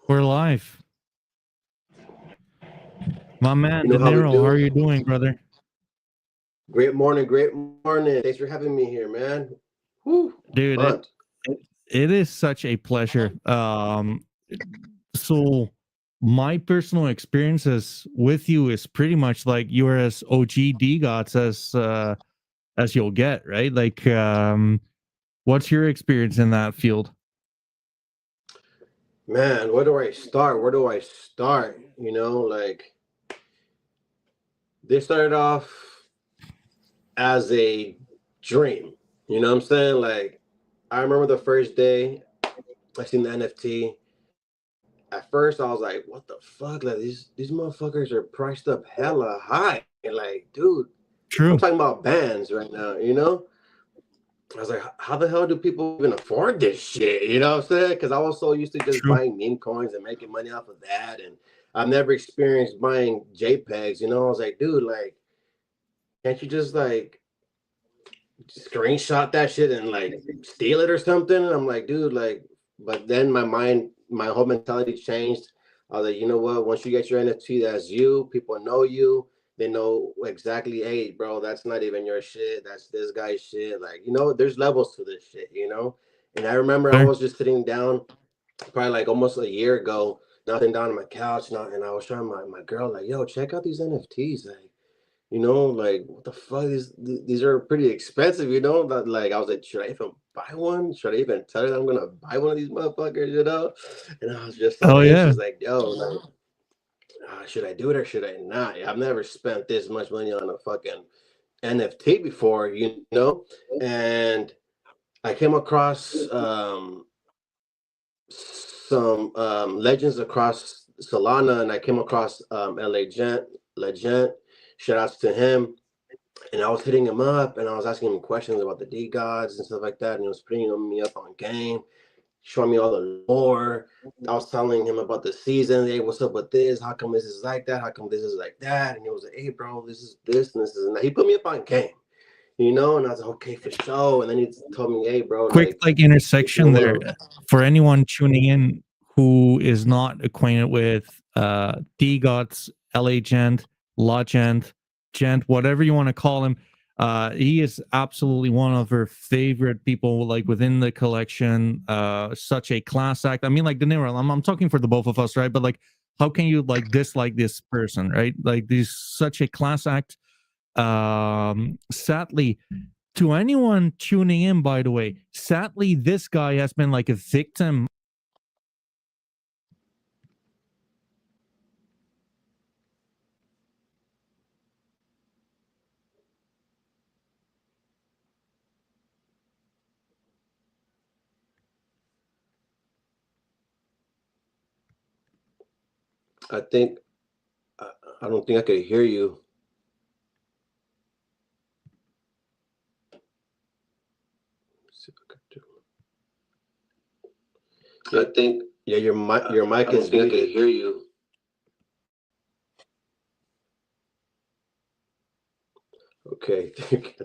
We're live. My man, You know how we Dinero, how are do. you doing, brother? Great morning, great morning. Thanks for having me here, man. Whew, Dude, pumped. it is such a pleasure. So my personal experiences with you is pretty much like you're as OG DeGods as you'll get, right? Like what's your experience in that field? Man, where do I start? Where do I start? Like they started off as a dream. You know what I'm saying? Like I remember the first day I seen the NFT. At first I was like, what the fuck? Like these motherfuckers are priced up hella high. Like, dude, I'm True. talking about bands right now. I was like, how the hell do people even afford this shit? You know what I'm saying? Because I was so used to just True. buying meme coins and making money off of that. And I've never experienced buying JPEGs. I was like, dude, like, can't you just like screenshot that shit and like steal it or something? And I'm like, dude, like, but then my whole mentality changed. I was like, you know what? Once you get your NFT, that's you. People know you. They know exactly, hey, bro, that's not even your shit. That's this guy's shit. Like, there's levels to this shit. And I remember I Fair. was just sitting down probably like almost a year ago, nothing down on my couch, and I was trying my girl, like, yo, check out these NFTs. Like, like what the fuck is these are pretty expensive, That like I was like, should I even buy one? Should I even tell her that I'm gonna buy one of these motherfuckers? And I was just so Oh yeah. anxious, like, yo, like, should I do it or should I not? I've never spent this much money on a fucking NFT before. And I came across some legends across Solana, and I came across LA Legend. Shout outs to him. And I was hitting him up and I was asking him questions about the DeGods and stuff like that. And he was putting me up on game, showing me all the lore. I was telling him about the season. Hey, what's up with this? How come this is like that? How come this is like that? And he was like, hey, bro, this is this and this is that. He put me up on game. And I was like, okay, for sure. And then he told me, hey, bro, Quick like, like if you intersection want there to, for anyone tuning in who is not acquainted with DeGods, LA Gent, Gent, whatever you want to call him. He is absolutely one of her favorite people, like within the collection. Such a class act. I mean, like Dinero, I'm talking for the both of us, right? But like, how can you like dislike this person, right? Like, this such a class act. Sadly, to anyone tuning in, by the way, sadly, this guy has been like a victim. I think, I, I don't think I could hear you. Let's see if I could do. I think, yeah, your mic is muted. I could hear you. Okay, I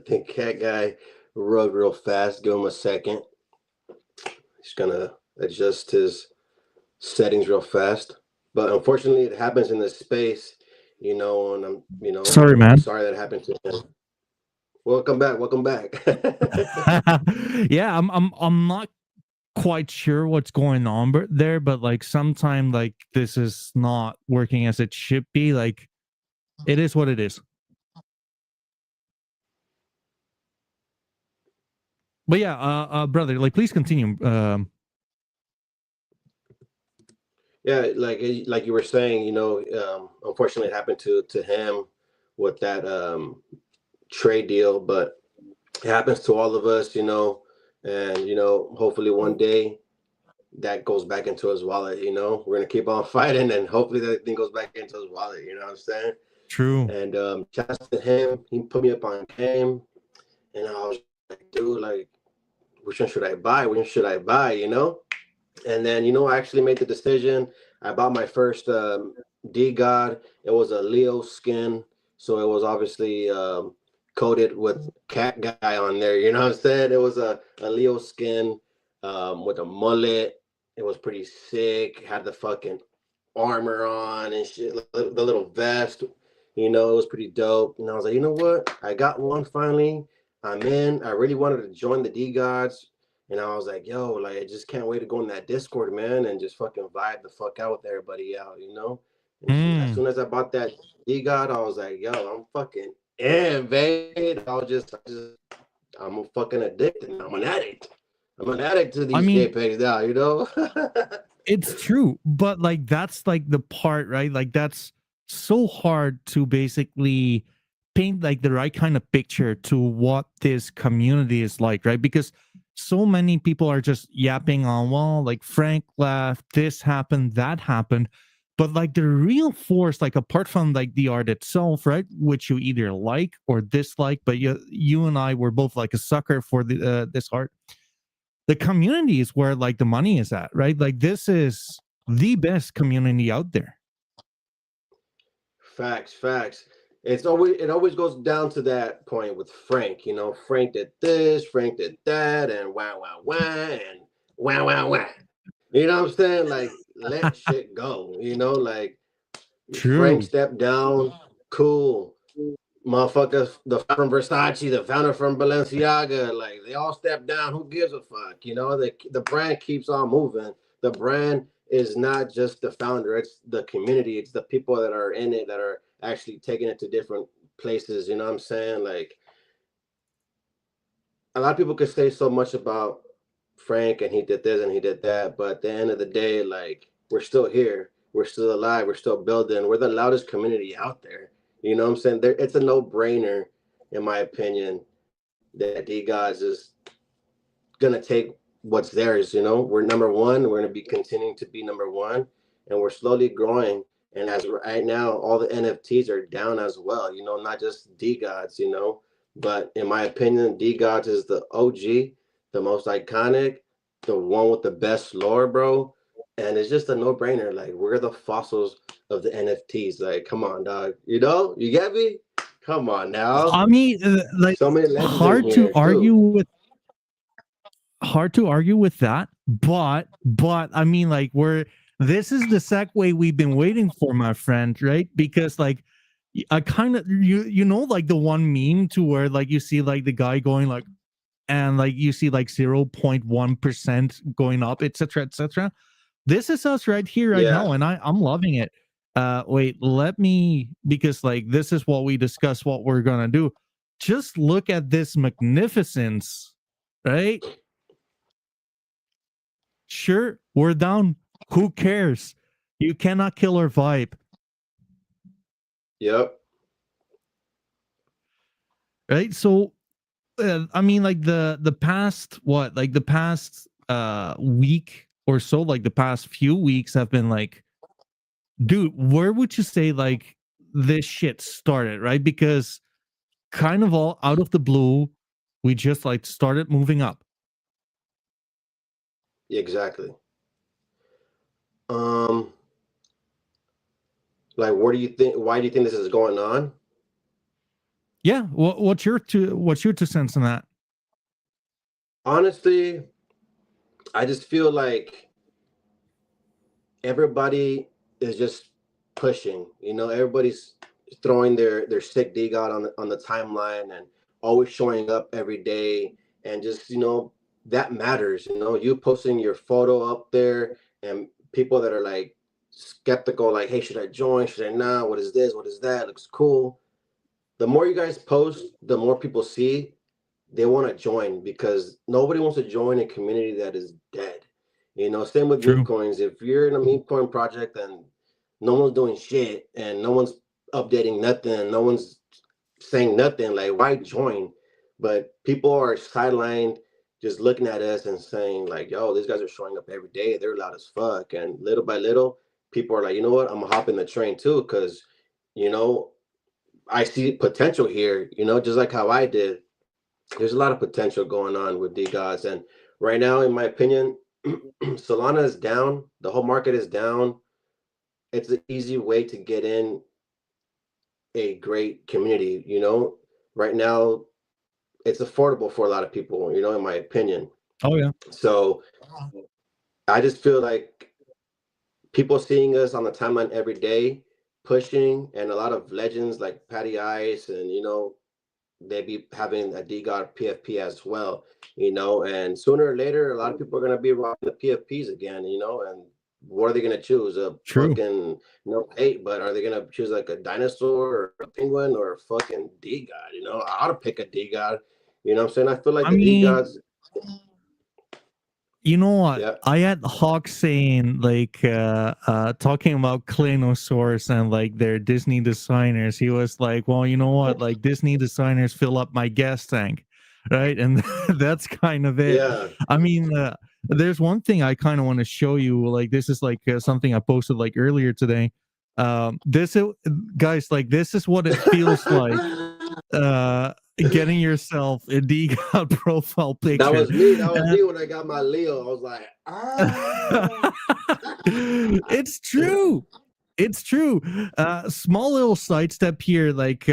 think Cat Guy rug real fast. Give him a second. He's gonna adjust his settings real fast. But unfortunately, it happens in this space, and Sorry, I'm man. sorry that happened to him. Welcome back. Welcome back. Yeah, I'm not quite sure what's going on there, but like sometime like this is not working as it should be. Like, it is what it is. But yeah, brother, like please continue. Yeah, like you were saying, unfortunately, it happened to him with that trade deal, but it happens to all of us. And hopefully one day that goes back into his wallet. We're gonna keep on fighting, and hopefully that thing goes back into his wallet. You know what I'm saying? True. And shout out to him. He put me up on game, and I was like, dude, like, which one should I buy? Which one should I buy? And then I actually made the decision. I bought my first DeGod. It was a Leo skin, so it was obviously coated with cat guy on there. You know what I'm saying? It was a Leo skin with a mullet. It was pretty sick. Had the fucking armor on and shit, the little vest. You know, it was pretty dope. And I was like, you know what? I got one finally. I'm in. I really wanted to join the DeGods. And I was like, yo, like, I just can't wait to go in that Discord, man, and just fucking vibe the fuck out with everybody out, you know? And as Mm. soon as I bought that DeGod, I was like, yo, I'm fucking in, babe. I'm a fucking addicted. I'm an addict. I'm an addict to I these mean, JPEGs now, you know? it's true, but like that's like the part, right? Like that's so hard to basically paint like the right kind of picture to what this community is like, right? Because so many people are just yapping on, well, like Frank left, this happened, that happened. But like the real force, like apart from like the art itself, right, which you either like or dislike, but you and I were both like a sucker for the this art. The community is where like the money is at, right? Like this is the best community out there. Facts, facts. It always goes down to that point with Frank. You know, Frank did this, Frank did that, and and wow. You know what I'm saying? Like, let shit go. You know, like Frank True. stepped down, cool. Motherfuckers, the founder from Versace, the founder from Balenciaga, like they all stepped down. Who gives a fuck? You know, the brand keeps on moving. The brand is not just the founder, it's the community, it's the people that are in it that are actually taking it to different places. You know what I'm saying? Like a lot of people could say so much about Frank and he did this and he did that, but at the end of the day, like we're still here, we're still alive, we're still building, we're the loudest community out there. You know what I'm saying? There, it's a no-brainer, in my opinion, that DeGods is gonna take what's theirs. You know, we're number one. We're gonna be continuing to be number one, and we're slowly growing. And as right now, all the NFTs are down as well. You know, not just DeGods. You know, but in my opinion, DeGods is the OG, the most iconic, the one with the best lore, bro. And it's just a no-brainer. Like we're the fossils of the NFTs. Like, come on, dog. You know, you get me? Come on now. I mean, like So many legends in hard to here argue too. with that, but I mean, like we're this is the segue we've been waiting for, my friend, right? Because like I kind of you know like the one meme to where like you see like the guy going like and like you see like 0.1% going up, etc., etc. This is us right here, right Yeah. now, and I'm loving it. Wait, let me because like this is what we discuss what we're gonna do. Just look at this magnificence, right? Sure, we're down. Who cares? You cannot kill our vibe, Yep. right? So, I mean, like the past what, like the past week or so, like the past few weeks have been like, dude, where would you say like this shit started, right? Because kind of all out of the blue, we just like started moving up. Exactly. Um, like, what do you think? Why do you think this is going on? Yeah, what's your 2 cents on that? Honestly, I just feel like everybody is just pushing. You know, everybody's throwing their sick dig out on the timeline and always showing up every day, and just that matters. You know, you posting your photo up there, and people that are like skeptical, like, hey, should I join? Should I not? What is this? What is that? Looks cool. The more you guys post, the more people see they want to join, because nobody wants to join a community that is dead. You know, same with meme True. coins. If you're in a meme coin project and no one's doing shit and no one's updating nothing, no one's saying nothing, like why join? But people are sidelined just looking at us and saying, like, yo, these guys are showing up every day. They're loud as fuck. And little by little, people are like, you know what? I'm gonna hop in the train too, because you know, I see potential here, just like how I did. There's a lot of potential going on with DeGods. And right now, in my opinion, Solana is down. The whole market is down. It's an easy way to get in a great community. Right now, it's affordable for a lot of people, in my opinion. Oh yeah. So I just feel like people seeing us on the timeline every day, pushing, and a lot of legends like Patty Ice, and they be having a DGOD PFP as well, and sooner or later, a lot of people are gonna be rocking the PFPs again, and what are they gonna choose? A True. fucking no hate, but are they gonna choose like a dinosaur or a penguin or a fucking DGOD? I ought to pick a DGOD. You know what I'm saying? I feel like I the mean, DGODs, you know what? yeah. I had Hawk saying like talking about Klenosaurus and like their Disney designers. He was like, well, you know what? Like Disney designers fill up my gas tank, right? And that's kind of it. Yeah. I mean, there's one thing I kind of want to show you. Like this is like something I posted like earlier today. This is, guys, like this is what it feels like getting yourself a DGOD profile That picture. was me. That was me when I got my Leo. I was like, ah. It's true. It's true. Small little sidestep here. Like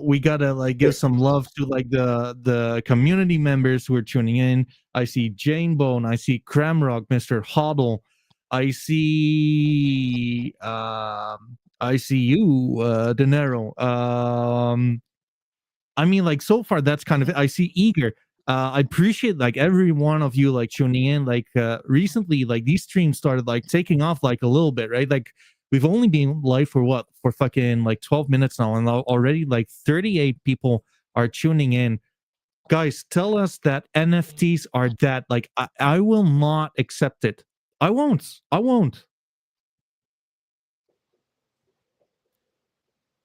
we gotta like give some love to like the community members who are tuning in. I see Jane Bone. I see Cramrock, Mr. Hoddle. I see you, Dinero. I mean, like so far, that's kind of it. I see Eager. I appreciate like every one of you like tuning in. Like recently, like these streams started like taking off like a little bit, right? Like we've only been live for what for fucking like 12 minutes now, and already like 38 people are tuning in. Guys, tell us that NFTs are that. Like I will not accept it. I won't. I won't.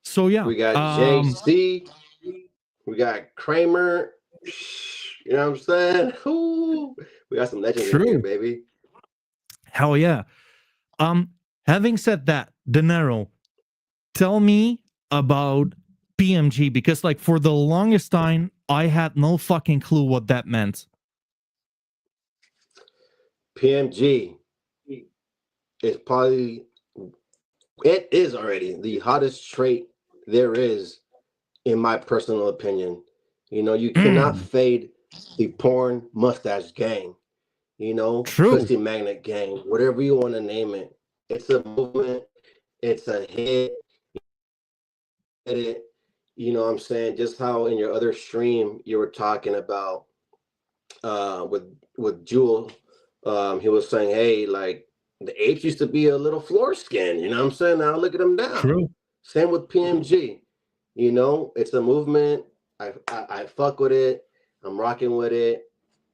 So yeah. We got JC. We got Kramer. You know what I'm saying? Ooh, we got some legends in here, True. baby. Hell yeah. Having said that, Dinero, tell me about PMG, because like for the longest time I had no fucking clue what that meant. PMG is probably, it is already the hottest trait there is, in my personal opinion. You cannot fade the porn mustache gang, True. pussy magnet gang, whatever you want to name it. It's a movement, it's a hit. It, what I'm saying? Just how in your other stream you were talking about with Jewel, he was saying, hey, like the apes used to be a little floor skin, you know what I'm saying? Now look at them now. True. Same with PMG. It's a movement. I fuck with it. I'm rocking with it.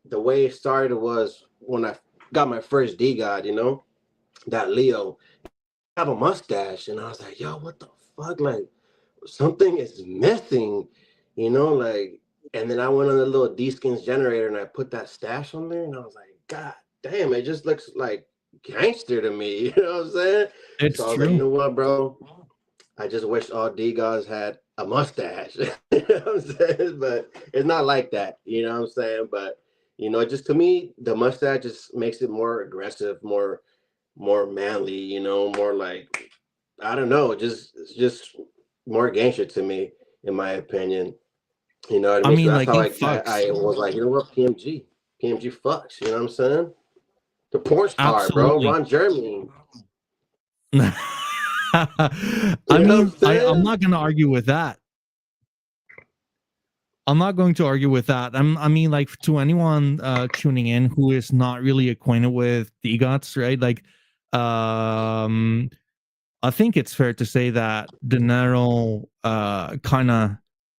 The way it started was when I got my first DGOD, that Leo have a mustache, and I was like, yo, what the fuck? Like something is missing, like. And then I went on the little D-Skins generator and I put that stash on there, and I was like, God damn, it just looks like gangster to me. You know what I'm saying? It's So I was true. like, you know what, bro? I just wish all DGODs had a mustache. You know what I'm saying? But it's not like that. You know what I'm saying? But just to me, the mustache just makes it more aggressive, more manly. More like, I don't know, just more gangster to me, in my opinion. You know what I I mean? So mean, that's like how it I fucks. was like, you know what, PMG fucks. You know what I'm saying? The porn star, bro, Absolutely. Ron Jeremy. I You know what I'm mean, I'm saying? not gonna argue with that. I'm not going to argue with that. I mean, like to anyone tuning in who is not really acquainted with DGOTS, right? Like, I think it's fair to say that Dinero kind of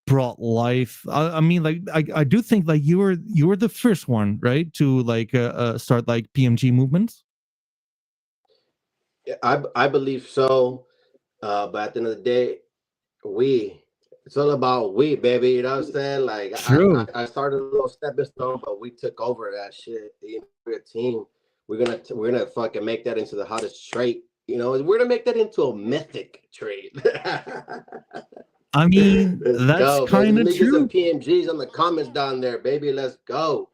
brought life. I mean, like I do think like you were the first one, right, to like start like PMG movements. Yeah, I believe so. But at the end of the day, it's all about we, baby. You know what I'm saying? Like True. I started a little stepping stone, but we took over that shit. We're a team. We're gonna fucking make that into the hottest trait. We're gonna make that into a mythic trait. I mean, Let's that's go, baby. kind Let of me get some true. PMGs on the comments down there, baby. Let's go.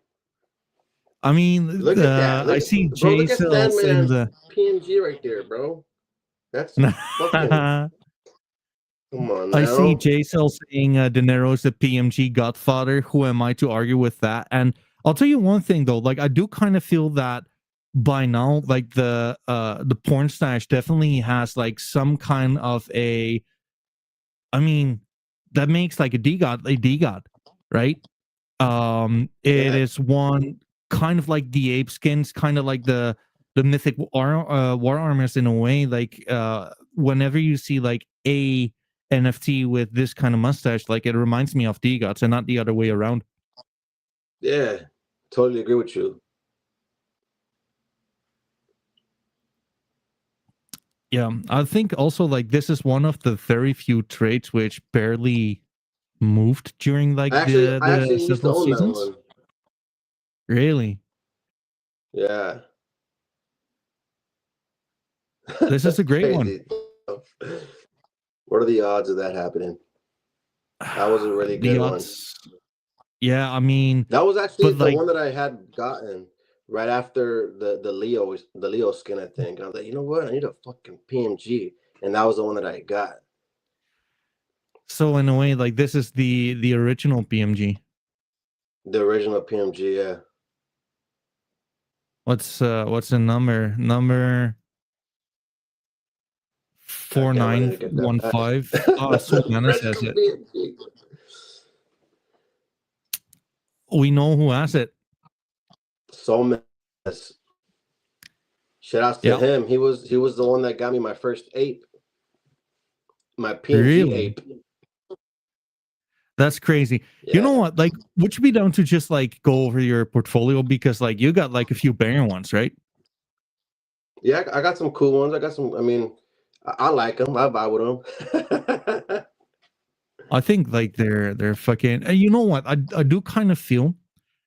I mean, Look at that. I Look, see bro. J Look at cells in Sandman's the. PMG right there, bro. That's fucking. Come on I see now. J Cell saying Dinero's the PMG godfather. Who am I to argue with that? And I'll tell you one thing though, like I do kind of feel that by now, like the porn stash definitely has like some kind of a, I mean, that makes like a DeGod, right? It Yeah, is one kind of like the ape skins, kind of like the mythic war armors in a way. Like whenever you see like a NFT with this kind of mustache, like it reminds me of DeGods and not the other way around. yeah, totally agree with you. Yeah, I think also like this is one of the very few traits which barely moved during like I the actually used to several own that seasons. one. Really, Yeah, this is a that's great one. crazy. What are the odds of that happening? That was a really The good one. odds, yeah, I mean, That was actually but the like, one that I had gotten right after the Leo skin, I think. I was like, you know what? I need a fucking PMG. And that was the one that I got. so in a way, like this is the original PMG. The original PMG, yeah. What's the number? Number God four damn, I need nine to get that one back. five. Soul The Menace has original it. PMG. We know who has it. So mess. Shout outs to Yeah, him. He was the one that got me my first ape, my PMG really. ape. That's crazy. You know Yeah. what? Like, would you be down to just like go over your portfolio because like you got like a few banger ones, right? Yeah, I got some cool ones. I got some, I mean, I like them. I vibe with them. I think like they're fucking. And you know what? I do kind of feel,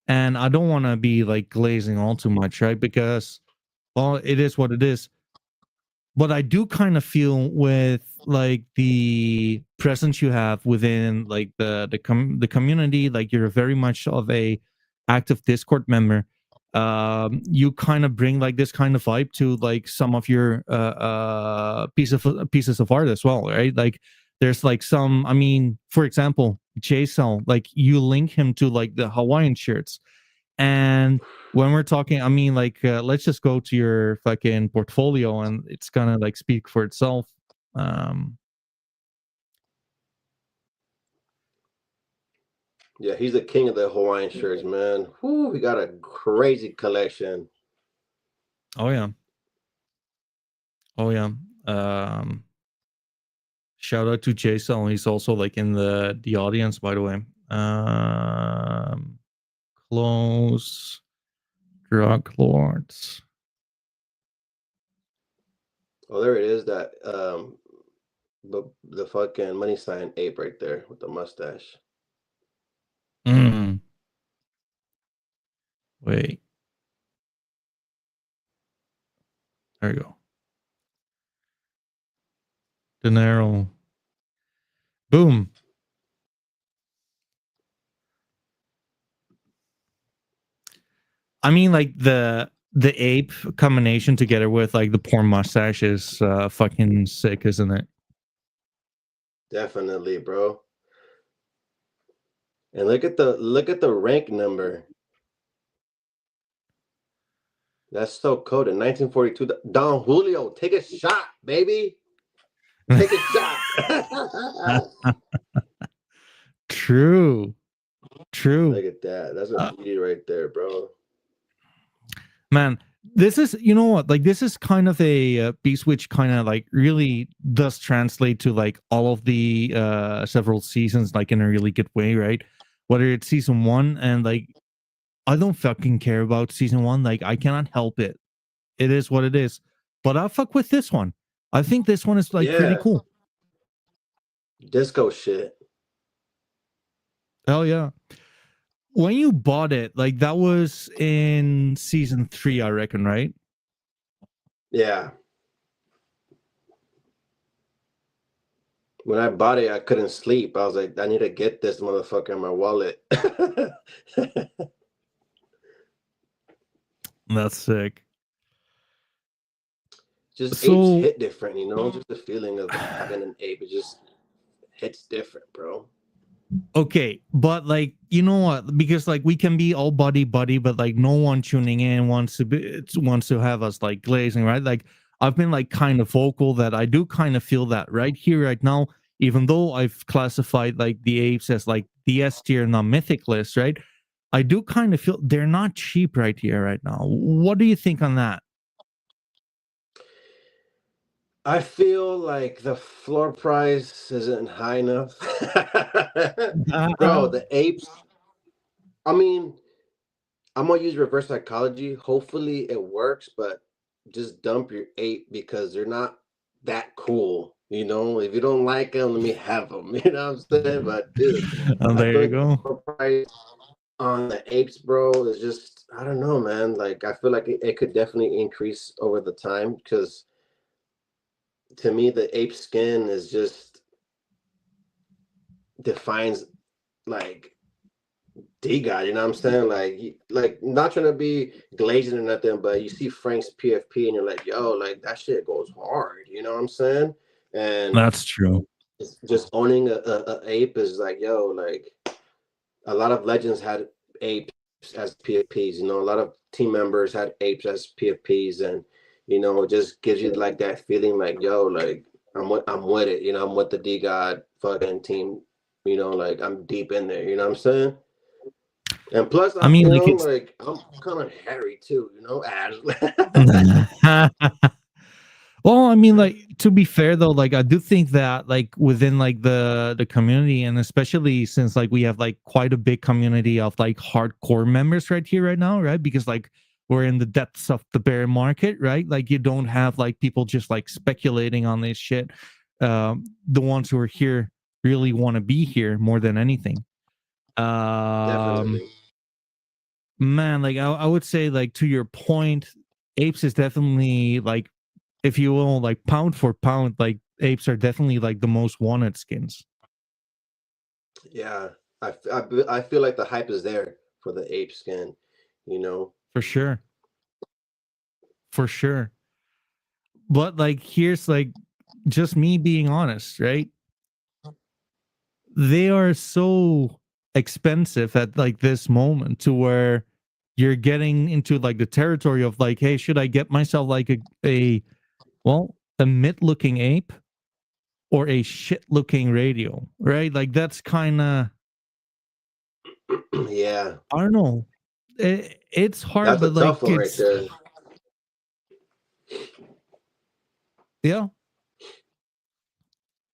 and I don't want to be like glazing all too much, right? Because well, it is what it is. But I do kind of feel with like the presence you have within like the community, like you're very much of a active Discord member. You kind of bring like this kind of vibe to like some of your pieces of art as well, right? Like there's like some, I mean, for example, JSL, like you link him to like the Hawaiian shirts, and when we're talking, I mean, like, let's just go to your fucking portfolio and it's gonna like speak for itself. Um, Yeah, he's the king of the Hawaiian shirts, man. Whoo, we got a crazy collection. oh yeah, oh yeah. Um, Shout out to Jason. He's also like in the audience, by the way. Close drug lords. Oh, there it is. That the fucking money sign ape right there with the mustache. Mm, wait, there you go. Dinero. Boom. I mean, like the ape combination together with like the porn mustache is fucking sick, isn't it? Definitely, bro. And look at the rank number. That's so coded. 1942. Don Julio, take a shot, baby. Take a shot. True, true. Look at that. That's a Uh, beauty right there, bro. Man, this is, you know what, like this is kind of a piece which kind of like really does translate to like all of the several seasons like in a really good way, right? Whether it's season one, and like I don't fucking care about season one, like I cannot help it. It is what it is. But I fuck with this one. I think this one is like pretty Yeah. cool. Disco shit. Hell yeah. When you bought it, like that was in season three, I reckon, right? Yeah. When I bought it, I couldn't sleep. I was like, I need to get this motherfucker in my wallet. That's sick. Just apes So hit different, just the feeling of having an ape. It just hits different, bro. Okay, but like, you know what? Because like we can be all buddy buddy, but like no one tuning in wants to have us like glazing, right? Like I've been like kind of vocal that I do kind of feel that right here, right now, even though I've classified like the apes as like the S tier, not mythic list, right? I do kind of feel they're not cheap right here, right now. What do you think on that? I feel like the floor price isn't high enough. Bro, the apes, I mean, I'm gonna use reverse psychology. Hopefully it works, but just dump your ape because they're not that cool. You know, if you don't like them, let me have them. You know what I'm saying? But dude, Oh, I there feel you like the go. floor price on the apes, bro, is just I don't know, man. Like I feel like it could definitely increase over the time because to me the ape skin is just defines like DeGod, you know what I'm saying? Like not trying to be glazing or nothing, but you see Frank's PFP and you're like, yo, like that shit goes hard, you know what I'm saying? And That's true. just owning a ape is like, yo, like a lot of legends had apes as PFPs, you know, a lot of team members had apes as PFPs, and you know, it just gives you like that feeling like, yo, like I'm with it, you know, I'm with the DeGod fucking team, you know, like I'm deep in there, you know what I'm saying? And plus, I mean, you like know, it's like I'm kind of hairy too, you know, as well, I mean, like to be fair though, like I do think that like within like the community, and especially since like we have like quite a big community of like hardcore members right here right now, right? Because like we're in the depths of the bear market, right? Like you don't have like people just like speculating on this shit. The ones who are here really want to be here more than anything. Um, definitely. Man, like I would say like to your point, apes is definitely like if you will, like pound for pound, like apes are definitely like the most wanted skins Yeah, I feel like the hype is there for the ape skin, you know. for sure, for sure. But like, here's like just me being honest, right? They are so expensive at like this moment to where you're getting into like the territory of like, hey, should I get myself like a well, a mid looking ape or a shit looking radio, right? Like that's kind of Yeah, I don't know. It's hard, that's a but like tough one right it's there. yeah.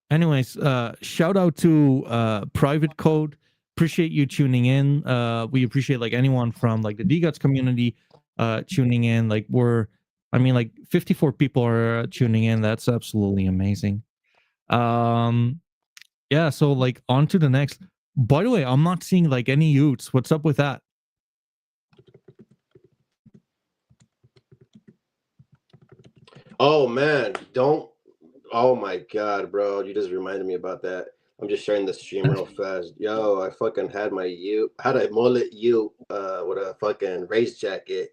Anyways, shout out to Private Code. Appreciate you tuning in. We appreciate like anyone from like the DGOTS community tuning in. Like I mean, like 54 people are tuning in. That's absolutely amazing. Um, yeah. So like on to the next. By the way, I'm not seeing like any Utes. What's up with that? Oh man, don't. Oh my god, bro, you just reminded me about that. I'm just sharing the stream real fast. Yo, I fucking had my U, had a mullet U, with a fucking race jacket,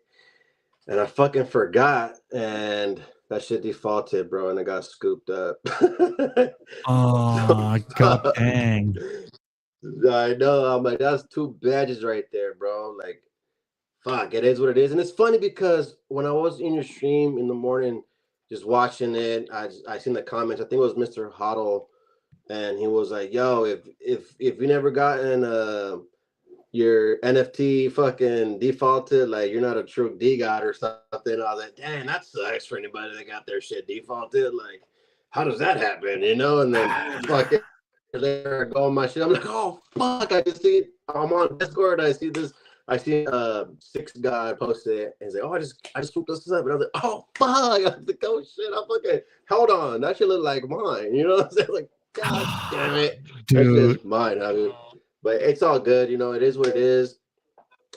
and I fucking forgot, and that shit defaulted, bro, and it got scooped up. So Oh, god fuck. dang. I know. I'm like, that's two badges right there, bro. Like, fuck, it is what it is. And it's funny because when I was in your stream in the morning, just watching it, I seen the comments. I think it was Mr. Hoddle, and he was like, "Yo, if you never gotten your NFT fucking defaulted, like you're not a true D god or something." I was like, "Damn, that sucks for anybody that got their shit defaulted. Like, how does that happen? You know?" And then fucking there, I go on my shit. I'm like, "Oh fuck!" I just see I'm on Discord. I see this. I see six guy posted it and say, "Oh, I just swooped this up," and I was like, "Oh fuck!" I was like, "Oh shit!" I fucking hold on. That shit look like mine. You know what I'm saying? Like, god damn it, that Dude. shit's mine. I mean, but it's all good. You know, it is what it is.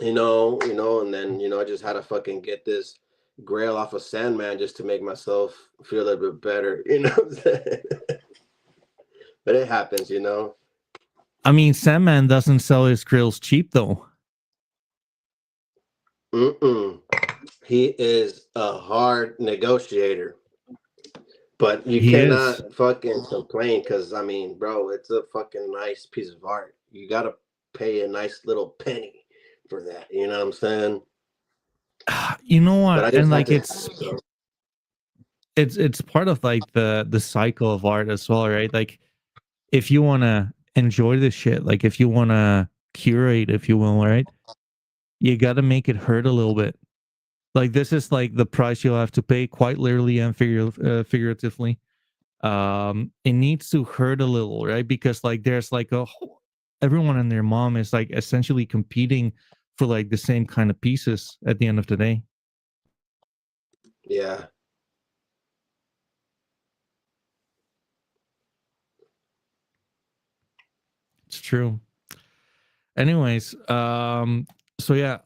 And then I just had to fucking get this grail off of Sandman just to make myself feel a little bit better. You know what I'm saying? But it happens. I mean, Sandman doesn't sell his grills cheap though. Mm-mm. He is a hard negotiator, but you He is. cannot fucking complain because I mean, bro, it's a fucking nice piece of art. you gotta pay a nice little penny for that. You know what I'm saying? You know But I what? just And had like to. So, it's part of like the cycle of art as well, right? Like if you want to enjoy this shit, like if you want to curate, if you will, right? You got to make it hurt a little bit. Like this is like the price you'll have to pay, quite literally and figuratively. It needs to hurt a little, right? Because like there's like everyone and their mom is like essentially competing for like the same kind of pieces at the end of the day. yeah. It's true. Anyways, so yeah,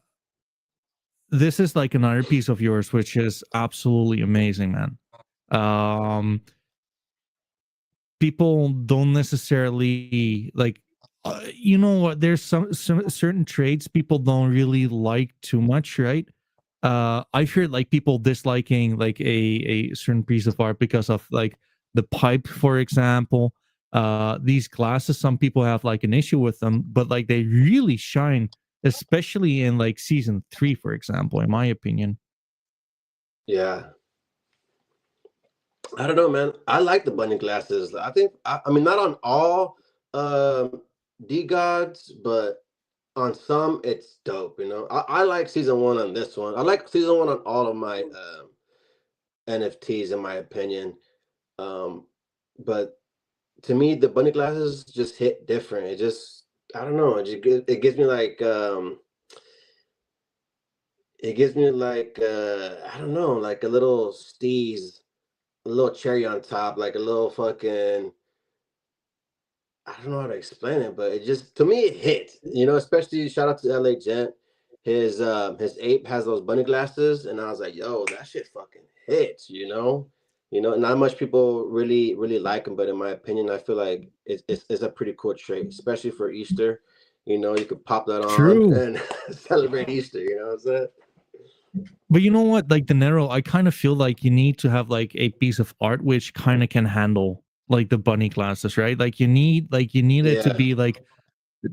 this is like another piece of yours which is absolutely amazing, man. Um People don't necessarily like you know what, there's some certain traits people don't really like too much, right? I've heard like people disliking like a certain piece of art because of like the pipe, for example. These glasses, some people have like an issue with them, but like they really shine, especially in like season 3, for example, in my opinion. Yeah. I don't know, man. I like the bunny glasses. I think I mean not on all DeGods, but on some it's dope, you know. I like season one on this one. I like season one on all of my NFTs in my opinion. Um but to me the bunny glasses just hit different. It just I don't know, it gives me like I don't know, like a little steez, a little cherry on top, like a little fucking I don't know how to explain it, but it just to me it hit. You know, especially shout out to LA Gent. His ape has those bunny glasses, and I was like, yo, that shit fucking hits, you know? You know, not much people really like him, but in my opinion, I feel like it's a pretty cool trait, especially for Easter. You know, you could pop that on True. and celebrate Easter, you know what I'm saying? But you know what? Like Dinero, I kind of feel like you need to have like a piece of art which kind of can handle like the bunny glasses, right? Like you need it to Yeah, be like,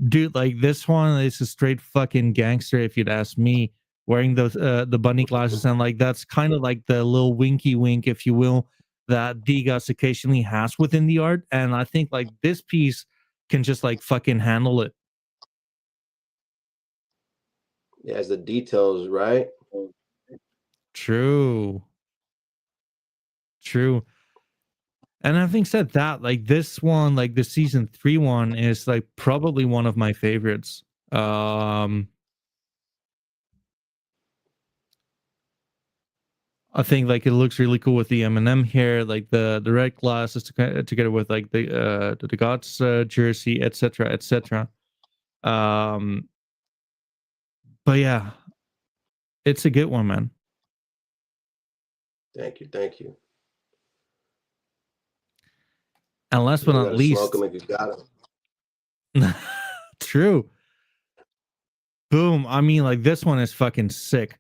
dude, like this one is a straight fucking gangster, if you'd ask me, wearing those the bunny glasses, and like that's kind of like the little winky wink, if you will, that Digas occasionally has within the art. And I think like this piece can just like fucking handle it. yeah, it's the details, right? True. True. And having said that, like this one, like the season 3 one is like probably one of my favorites. Um I think like it looks really cool with the M&M hair, like the red glasses together with like the Gods jersey, etc., etc. Um but yeah, it's a good one, man. Thank you, thank you. And last but You not gotta smoke least, them if you got them. true. Boom. I mean, like this one is fucking sick.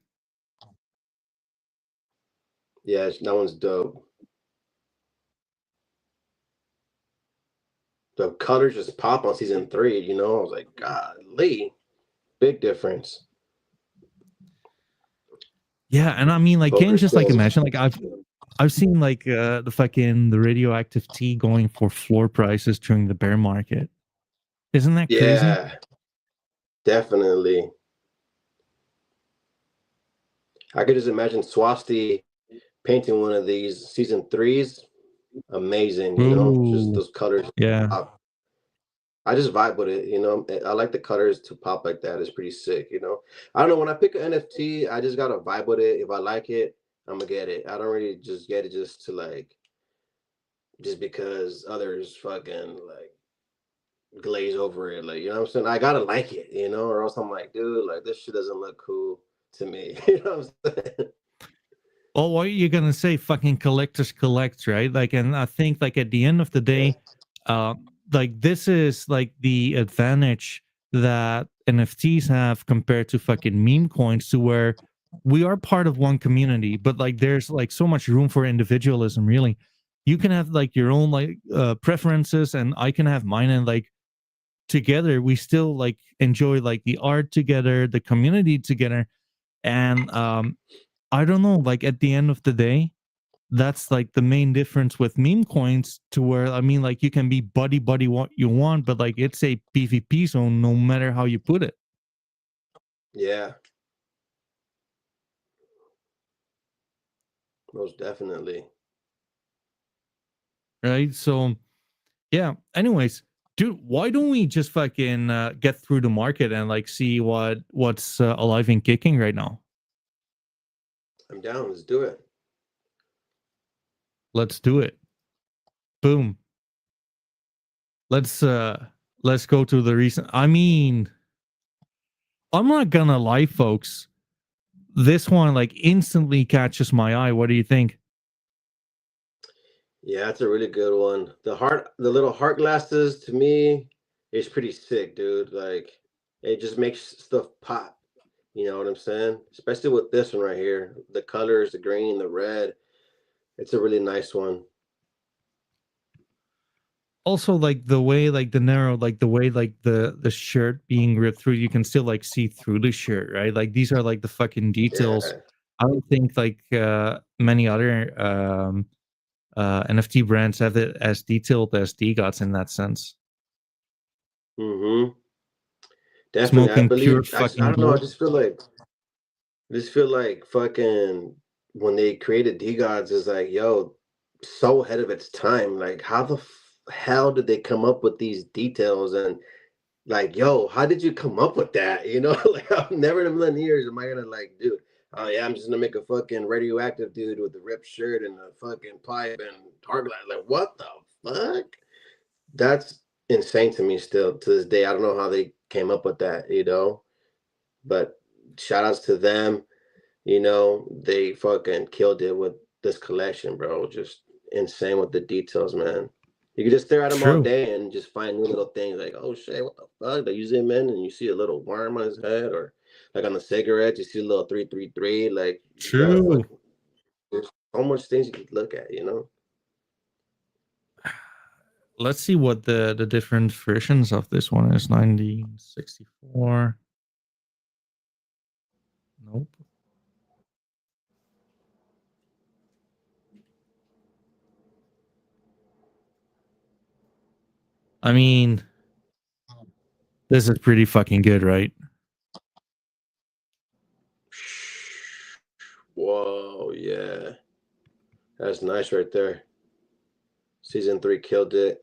Yeah, that one's dope. The colors just pop on season 3, you know. I was like, golly, big difference. Yeah, and I mean, like, can't Poker you just like skills. imagine? Like, I've seen like the radioactive tea going for floor prices during the bear market. Isn't that crazy? Yeah, definitely. I could just imagine Swasti painting one of these season 3s. Amazing, you know, just Ooh, those colors yeah. pop. I just vibe with it, you know. I like the colors to pop like that. It's pretty sick, you know. I don't know. When I pick an NFT, I just gotta vibe with it. If I like it, I'm gonna get it. I don't really just get it just to like just because others fucking like glaze over it. Like, you know what I'm saying? I gotta like it, you know, or else I'm like, dude, like this shit doesn't look cool to me. You know what I'm saying? Well, what are you gonna say? Fucking collectors collect, right? Like, and I think like at the end of the Yeah. day, uh, like this is like the advantage that NFTs have compared to fucking meme coins, to where we are part of one community, but like there's like so much room for individualism. Really, you can have like your own like preferences, and I can have mine, and like together. We still like enjoy like the art together, the community together. And I don't know, like at the end of the day, that's like the main difference with meme coins, to where I mean, like you can be buddy what you want, but like it's a PvP zone no matter how you put it. Yeah, most definitely. Right? So yeah. Anyways, dude, why don't we just fucking get through the market and like see what's alive and kicking right now? I'm down. Let's do it. Let's do it. Boom. Let's let's go to the recent. I mean, I'm not gonna lie, folks. This one like instantly catches my eye. What do you think? Yeah, that's a really good one. The little heart glasses to me is pretty sick, dude. Like it just makes stuff pop. You know what I'm saying? Especially with this one right here. The colors, the green, the red. It's a really nice one. Also, like the way like the narrow, like the way like the shirt being ripped through, you can still like see through the shirt, right? Like these are like the fucking details. Yeah. I don't think like many other NFT brands have it as detailed as DeGods in that sense. Mm-hmm. Definitely. I Smoking pure believe I fucking don't know, gold. I just feel like fucking when they created DeGods is like, yo, so ahead of its time. Like how the hell did they come up with these details? And like, yo, how did you come up with that? You know, like I've never in a million years am I gonna like, dude, oh yeah, I'm just gonna make a fucking radioactive dude with the ripped shirt and a fucking pipe and hard glass. Like, what the fuck? That's insane to me still to this day. I don't know how they came up with that, you know. But shout outs to them, you know, they fucking killed it with this collection, bro. Just insane with the details, man. You can just stare at him all True. day and just find new little things like, oh shit, what the fuck? They use him in and you see a little worm on his head, or like on the cigarette, you see a little 333. Like you gotta True. fucking, there's so much things you could look at, you know? Let's see what the different versions of this one is. 1964. Nope. I mean, this is pretty fucking good, right? Whoa, yeah. That's nice right there. Season 3 killed it.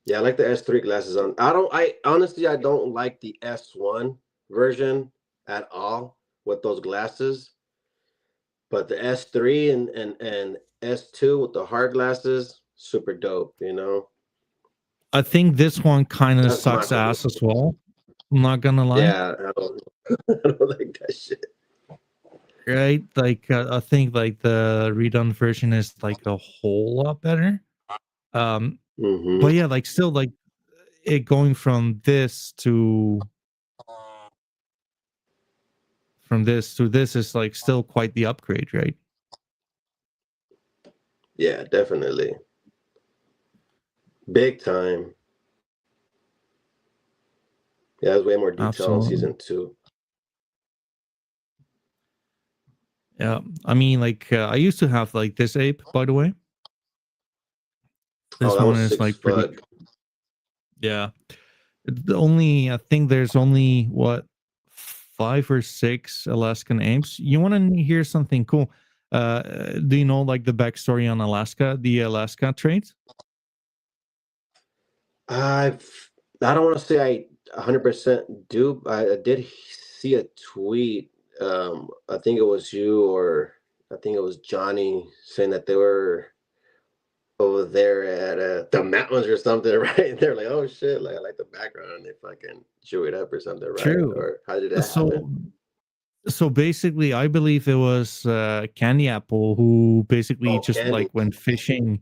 Yeah, I like the S3 glasses on. I honestly I don't like the S1 version at all with those glasses, but the S3 and S2 with the hard glasses, super dope, you know. I think this one kind of That's my sucks opinion. ass as well. I'm not gonna lie. Yeah, I don't, I don't like that shit. Right? Like I think like the redone version is like a whole lot better. Um, Hmm. but yeah, like still like it going from this to this is like still quite the upgrade, right? Yeah, definitely. Big time. Yeah, there's way more detail in Absolutely. season 2. Yeah. I mean, like I used to have like this ape, by the way. Oh, This that one was is sick as like pretty. fuck. Yeah. The only I think there's only what 5 or 6 Alaskan apes. You want to hear something cool? Do you know like the backstory on Alaska, the Alaska trade? I've I don't want to say I 100% do. I did see a tweet. I think it was you or I think it was Johnny saying that they were over there at the mountains or something, right? They're like, oh shit, like I like the background, and they fucking chew it up or something, right? True. Or how did that happen? So so basically, I believe it was Candy Apple who basically Oh, just like candy. went fishing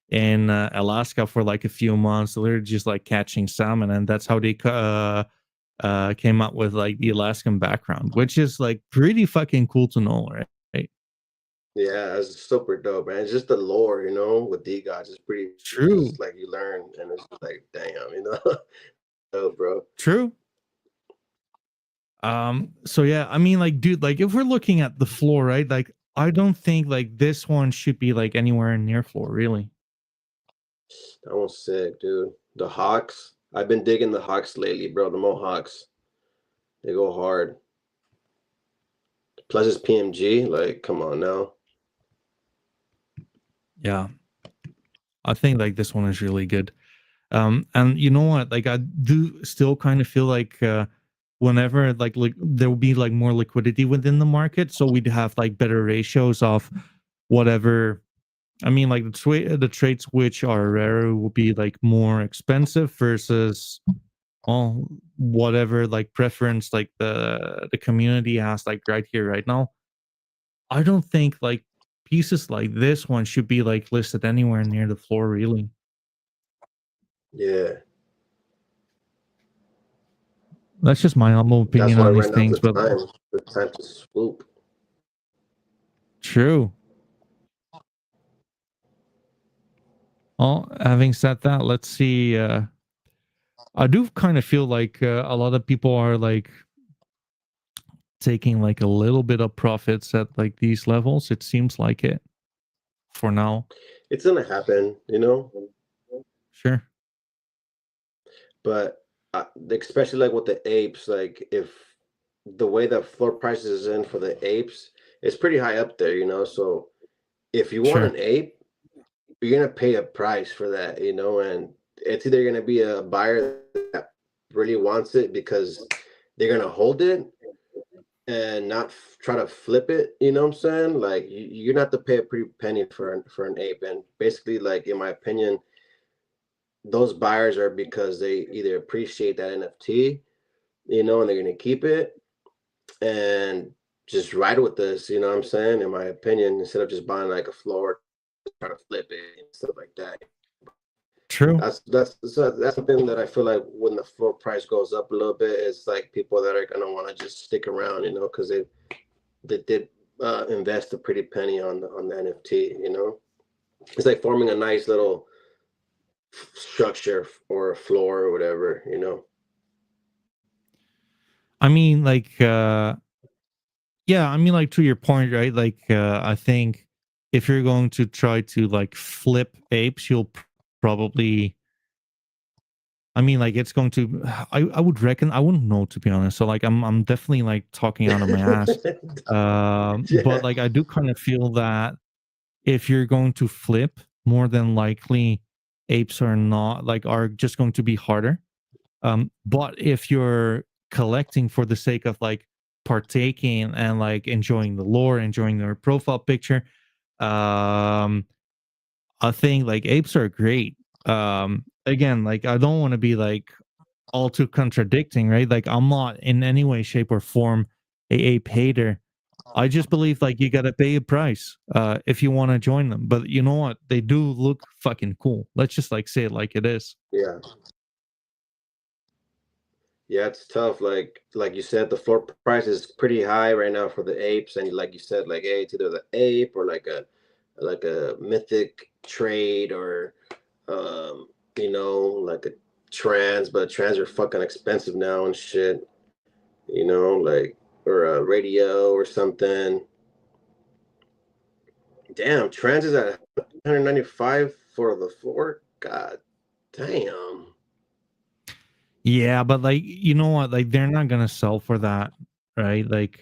in Alaska for like a few months, literally just like catching salmon, and that's how they came up with like the Alaskan background, which is like pretty fucking cool to know, right? Yeah, it's super dope, man. It's just the lore, with DeGods. It's pretty. It's True, just like you learn, and it's just like, damn, dope, bro. true. So yeah, I mean, like, dude, like if we're looking at the floor, right? Like, I don't think like this one should be like anywhere near floor, really. That one's sick, dude. The Hawks. I've been digging the Hawks lately, bro. The Mohawks. They go hard. Plus it's PMG. Like, come on now. Yeah, I think like this one is really good. And you know what? Like I do still kind of feel like whenever like there will be like more liquidity within the market, so we'd have like better ratios of whatever. I mean, like the traits which are rare will be like more expensive versus well whatever like preference like the community has like right here right now. I don't think like pieces like this one should be like listed anywhere near the floor really. Yeah. That's just my humble That's opinion why on these right now's things, but the time to swoop. true. Well, having said that, let's see. I do kind of feel like a lot of people are like taking like a little bit of profits at like these levels. It seems like it for now. It's gonna happen. Sure. But especially like with the apes, like if the way the floor prices is in for the apes, it's pretty high up there. So if you want Sure. an ape, you're gonna pay a price for that, and it's either gonna be a buyer that really wants it because they're gonna hold it and not try to flip it. You know what I'm saying? Like you're not to pay a pretty penny for an ape, and basically, like in my opinion, those buyers are because they either appreciate that NFT, and they're gonna keep it and just ride with this. You know what I'm saying? In my opinion, instead of just buying like a floor, trying to flip it and stuff like that. True. That's something that I feel like when the floor price goes up a little bit, it's like people that are gonna want to just stick around, because they did invest a pretty penny on the NFT. It's like forming a nice little structure or a floor or whatever. I mean, like, yeah, I mean, like to your point, right? Like, I think if you're going to try to like flip apes, you'll probably I mean, like it's going to. I would reckon. I wouldn't know to be honest. So like I'm definitely like talking out of my ass. But Yeah, like I do kind of feel that if you're going to flip, more than likely apes are not like are just going to be harder. But if you're collecting for the sake of like partaking and like enjoying the lore, enjoying their profile picture, um, I think like apes are great. Again, like I don't want to be like all too contradicting, right? Like I'm not in any way, shape, or form a ape hater. I just believe like you gotta pay a price if you want to join them. But you know what? They do look fucking cool. Let's just like say it like it is. yeah, yeah. It's tough. Like you said, the floor price is pretty high right now for the apes, and like you said, like hey, it's either the ape or like a mythic trade or like a trans, but trans are fucking expensive now and shit, like or a radio or something. Damn, trans is at 195 for the floor. God damn. Yeah, but like you know what? Like they're not gonna sell for that, right? Like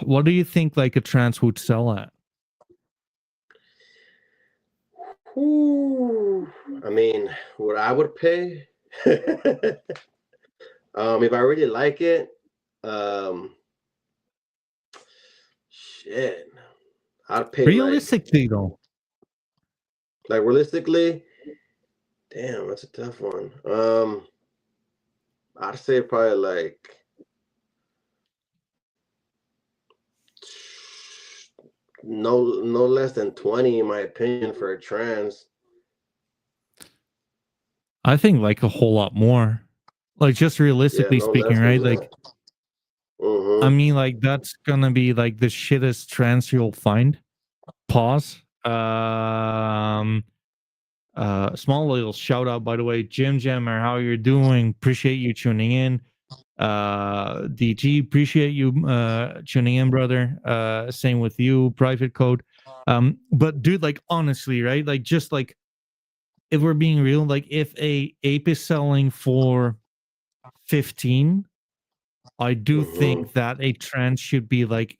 what do you think like a trans would sell at? Whew. I mean, what I would pay, if I really like it, um, shit, I'd pay Realistically though. like realistically. Damn, that's a tough one. I'd say probably like no less than 20 in my opinion for a trans. I think like a whole lot more. Like just Yeah, realistically no speaking, less than right? Like that. I Mm-hmm. mean, like, that's gonna be like the shittest trance you'll find. Pause. Small little shout out, by the way, Jim Jammer, how you're doing? Appreciate you tuning in. DG, appreciate you tuning in, brother. Same with you, private code. But dude, like honestly, right? Like just like if we're being real, like if a ape is selling for 15, I do Mm-hmm. think that a trend should be like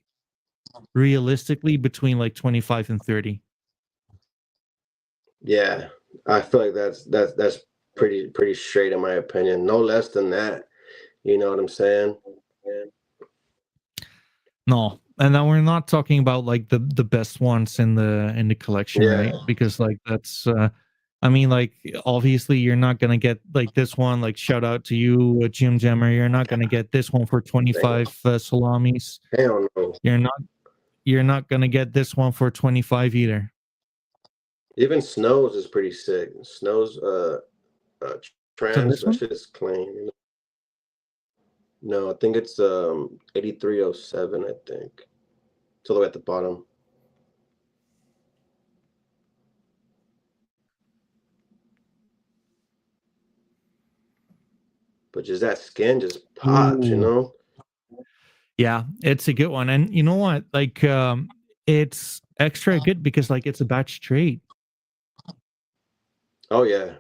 realistically between like 25 and 30. Yeah, I feel like that's pretty straight in my opinion. No less than that. You know what I'm saying? No, and then we're not talking about like the best ones in the collection, Yeah. right? Because like that's I mean, like obviously you're not gonna get like this one. Like shout out to you, Jim Jammer. You're not gonna get this one for Damn. 25 salamis. Hell no. You're not you're not gonna get this one for 25 either. Even Snows is pretty sick. Snows uh So trans, this that one, shit is clean. No, I think it's 8307, I think. It's all the way at the bottom. But just that skin just pops, you ooh, know? yeah, it's a good one. And you know what? Like, it's extra good because like it's a batch trade. Oh yeah.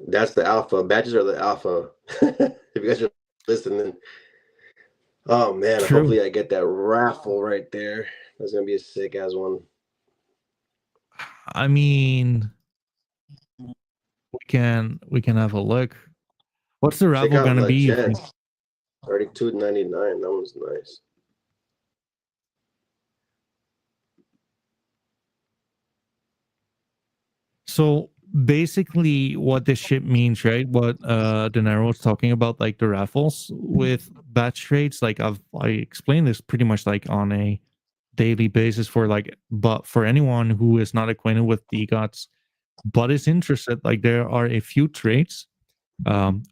That's the alpha. Badges are the alpha. If you guys are listening. Oh man, True. hopefully I get that raffle right there. That's gonna be a sick ass one. I mean, we can have a look. What's the Check raffle out gonna be, you Legend. think? 32.99. That one's nice. So basically, what this shit means, right? What Dinero was talking about, like the raffles with batch trades. Like I explained this pretty much like on a daily basis for like, but for anyone who is not acquainted with DeGods but is interested, like there are a few trades.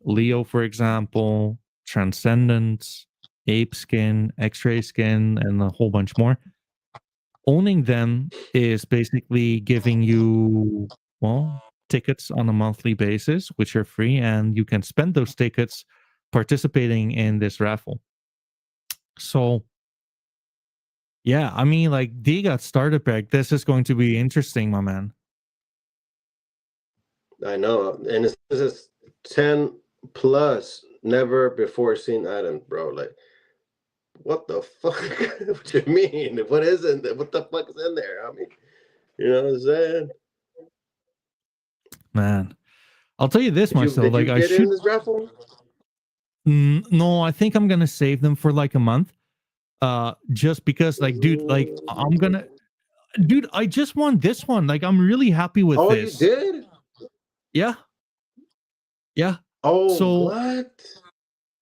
Leo, for example, Transcendence, Ape Skin, X-Ray Skin, and a whole bunch more. Owning them is basically giving you, well, tickets on a monthly basis, which are free, and you can spend those tickets participating in this raffle. So, yeah, I mean, like, D got starter pack. This is going to be interesting, my man. I know. And this is 10 plus never before seen items, bro. Like, what the fuck? What you mean? What is it? What the fuck is in there? I mean, you know what I'm saying? Man, I'll tell you this Did much you though. did Like, you I get in should. this raffle? No, I think I'm gonna save them for like a month. Just because, like, dude, like, I'm gonna, dude, I just want this one. Like, I'm really happy with Oh, you this. did? Yeah, yeah. Oh, So what?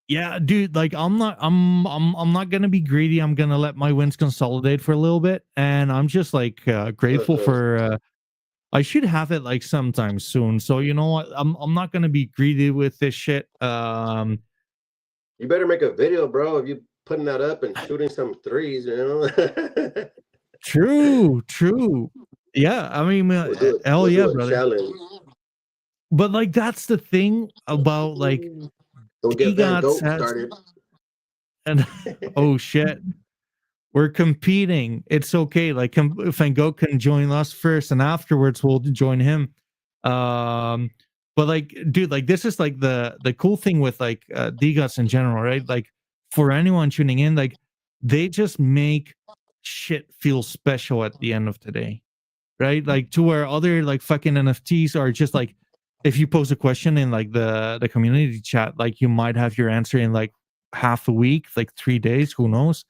yeah, dude, like I'm not gonna be greedy. I'm gonna let my wins consolidate for a little bit. And I'm just like grateful Uh-huh. for I should have it like sometime soon. So you know what? I'm not gonna be greedy with this shit. You better make a video, bro, of you putting that up and shooting some threes, you know? True, true. Yeah, I mean hell We'll yeah, do a brother. challenge. But like that's the thing about like Don't get Van DeGods Gogh has started. and oh shit. We're competing. It's okay. Like Van Gogh can join us first, and afterwards we'll join him. Um, but like, dude, like this is like the cool thing with like DGOTS in general, right? Like for anyone tuning in, like they just make shit feel special at the end of the day, right? Like to where other like fucking NFTs are just like, if you pose a question in like the community chat, like you might have your answer in like half a week, like 3 days, who knows?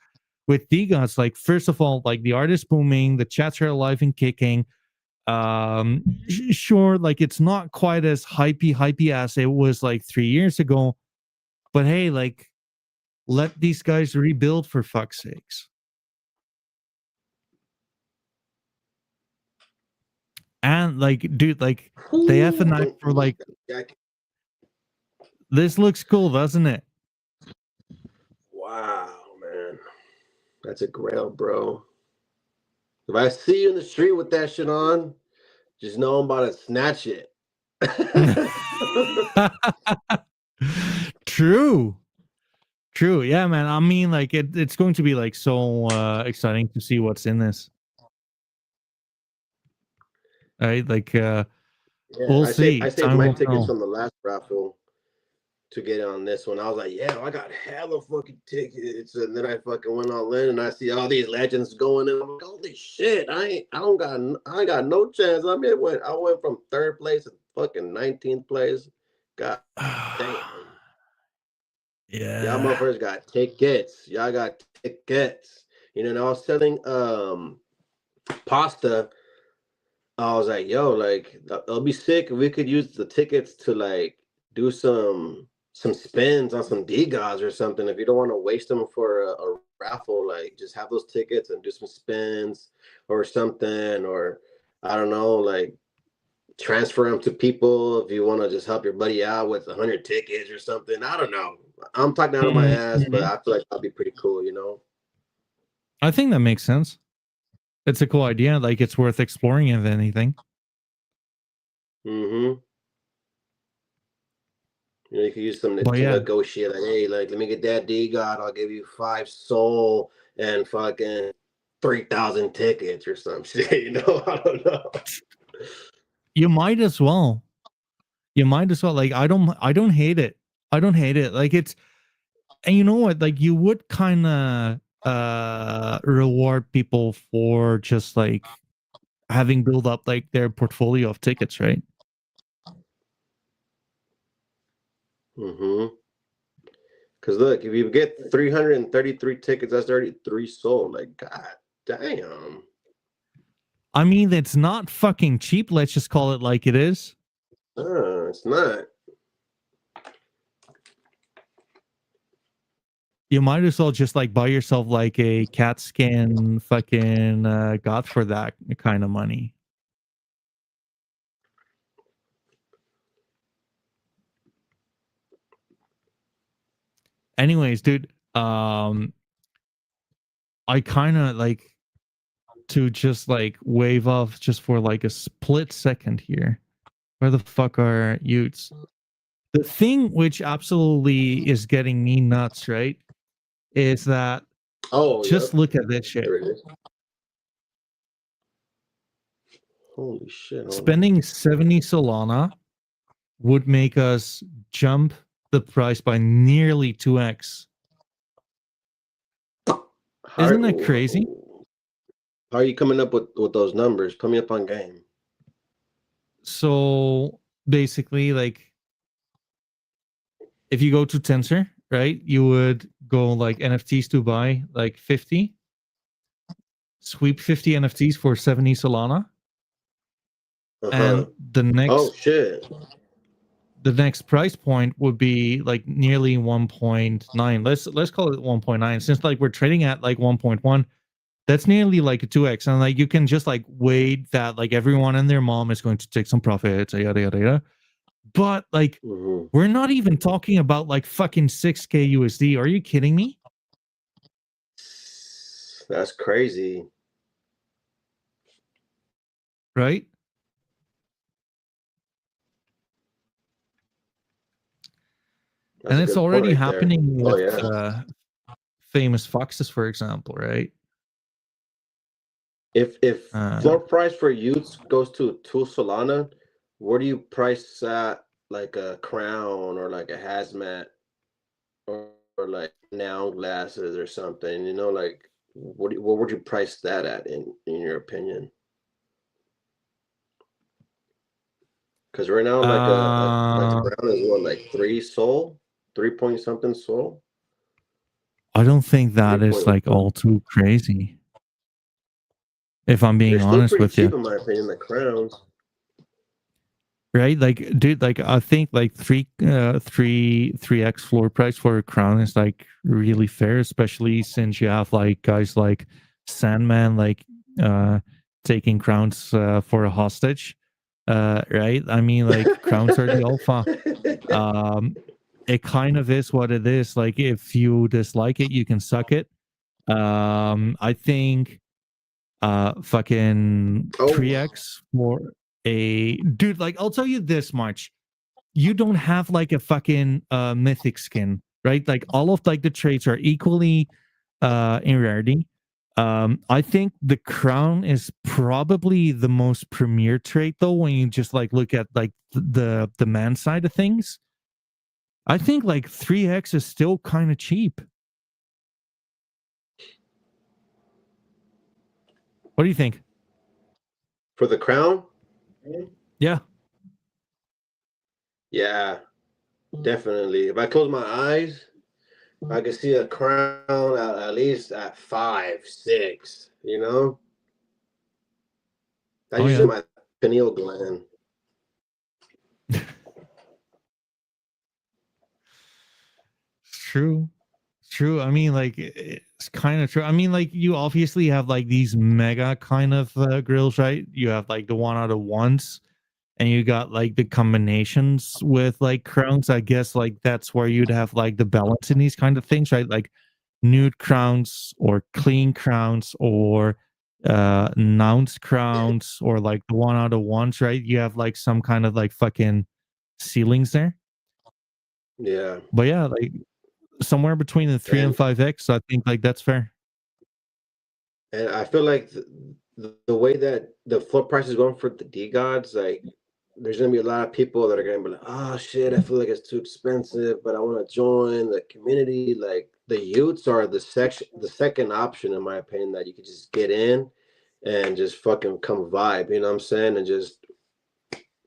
With DGOTS, like first of all, like the art is booming, the chats are alive and kicking. Sure, like it's not quite as hypey as it was like 3 years ago, but hey, like let these guys rebuild for fuck's sakes. And like, dude, like they have a Ooh, knife for like Jack. this looks cool, doesn't it? Wow, That's a grail, bro. If I see you in the street with that shit on, just know I'm about to snatch it. True. True. Yeah, man. I mean, like it's going to be like so exciting to see what's in this. Right? Like Yeah, we'll I see. saved Time my will tickets tell. from the last raffle to get on this one. I was like, yeah, I got hella fucking tickets, and then I fucking went all in, and I see all these legends going in. I'm like, holy shit, I got no chance. I went from third place to fucking 19th place. God damn. Y'all Yeah. motherfuckers got tickets. Y'all got tickets. You know, and I was selling pasta. I was like, yo, like it'll be sick if we could use the tickets to like do some spins on some DeGods or something. If you don't want to waste them for a raffle, like just have those tickets and do some spins or something, or I don't know, like transfer them to people if you want to just help your buddy out with 100 tickets or something. I don't know. I'm talking out of my ass, but Mhm. I feel like that'd be pretty cool, you know? I think that makes sense. It's a cool idea. Like it's worth exploring if anything. Mm-hmm. You know, you could use something But to yeah, negotiate. Like, hey, like, let me get that DeGod. I'll give you 5 soul and fucking 3,000 tickets or some shit. You know, I don't know. you might as well. You might as well. Like I don't hate it. I don't hate it. Like it's and you know what? Like you would kind of reward people for just like having built up like their portfolio of tickets, right? Mm-hmm. Because look, if you get 333 tickets, that's already 3 sold. Like, god damn. I mean, it's not fucking cheap. Let's just call it like it is. It's not. You might as well just like buy yourself like a cat skin fucking god for that kind of money. Anyways, dude, I kind of like to just like wave off just for like a split second here. Where the fuck are Utes? The thing which absolutely is getting me nuts, right, is that Oh, just yep. look at this shit. There it is. Holy shit. Hold on. Spending 70 Solana would make us jump the price by nearly 2x. Isn't that crazy? How are you coming up with those numbers? Put me up on game. So basically, like if you go to Tensor, right, you would go like NFTs to buy like 50, sweep 50 NFTs for 70 Solana. Uh-huh. And the Oh next shit. price point would be like nearly 1.9. Let's call it 1.9 since like we're trading at like 1.1. That's nearly like a 2x, and like you can just like wait that like everyone and their mom is going to take some profits, yada yada yada. But like Mm-hmm. we're not even talking about like fucking 6k USD. Are you kidding me? That's crazy. Right? That's And a it's good point already right there. happening Oh with yeah. famous foxes, for example, right? If Uh, floor price for youths goes to 2 Solana, where do you price at like a crown or like a hazmat or like noun glasses or something? You know, like what would you price that at in your opinion? Because right now, like a uh, crown is what, like 3 soul, 3 point something soul, I don't think three that is point like one. all too crazy, if I'm They're being still honest pretty with you. cheap in my opinion. The crowns. Right? Like, dude, like I think like 3x floor price for a crown is like really fair, especially since you have like guys like Sandman like uh taking crowns for a hostage. Right? I mean, like crowns are the alpha. Um it kind of is what it is. Like if you dislike it, you can suck it. I think fucking Oh, 3x for a dude. Like, I'll tell you this much: you don't have like a fucking mythic skin, right? Like all of like the traits are equally in rarity. I think the crown is probably the most premier trait though when you just like look at like the man side of things. I think like 3x is still kind of cheap. What do you think? for the crown? Yeah. Yeah, definitely. If I close my eyes, I can see a crown at least at 5, 6. You know, that's Oh usually yeah. my pineal gland. It's true. It's true. I mean, like it's kind of true. I mean, like you obviously have like these mega kind of grills, right? You have like the one out of ones, and you got like the combinations with like crowns. I guess like that's where you'd have like the balance in these kind of things, right? Like nude crowns or clean crowns or announced crowns or like the one out of ones, right? You have like some kind of like fucking ceilings there. Yeah, But yeah, like somewhere between the 3 and and 5x, I think like that's fair. I feel like the way that the floor price is going for the DeGods, like there's gonna be a lot of people that are gonna be like, oh shit, I feel like it's too expensive, but I want to join the community. Like the youths are the second option in my opinion that you could just get in and just fucking come vibe, you know what I'm saying? And just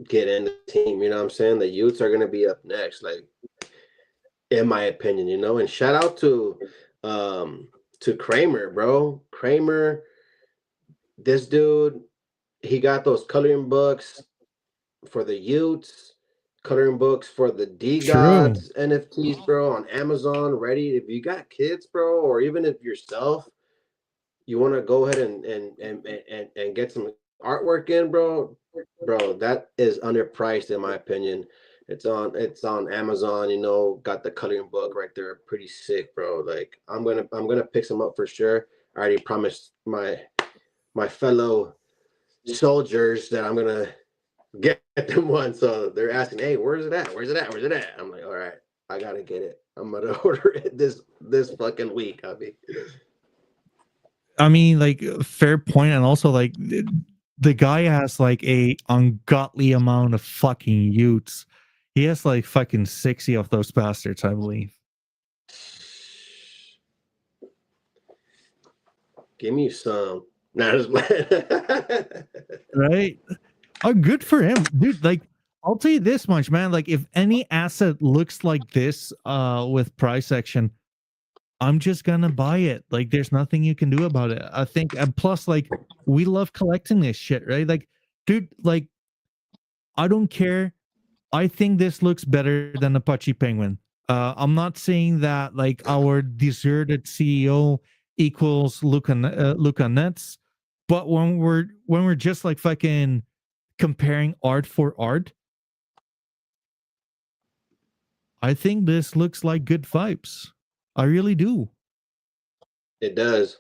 get in the team, you know what I'm saying? The youths are gonna be up next, like in my opinion, you know. And shout out to Kramer, bro. Kramer, this dude, he got those coloring books for the youths, coloring books for the D True. Gods NFTs, bro, on Amazon. Ready? If you got kids, bro, or even if yourself, you want to go ahead and get some artwork in, bro. Bro, that is underpriced in my opinion. It's on Amazon, you know, got the coloring book right there. Pretty sick, bro. Like I'm gonna pick some up for sure. I already promised my fellow soldiers that I'm gonna get them one. So they're asking, "Hey, where's it at? Where's it at? Where's it at?" I'm like, "All right, I gotta get it. I'm gonna order it this fucking week, Abby." I mean, like fair point, and also like the guy has like a ungodly amount of fucking utes. He has like fucking 60 of those bastards, I believe. Give me some. Not just playing. Right? Oh, good for him, dude. Like, I'll tell you this much, man. Like, if any asset looks like this, with price action, I'm just gonna buy it. Like, there's nothing you can do about it. I think, and plus, like, we love collecting this shit, right? Like, dude, like, I don't care. I think this looks better than Apache Penguin. I'm not saying that like our deserted CEO equals Luca Nets, but when we're just like fucking comparing art for art, I think this looks like good vibes. I really do. It does.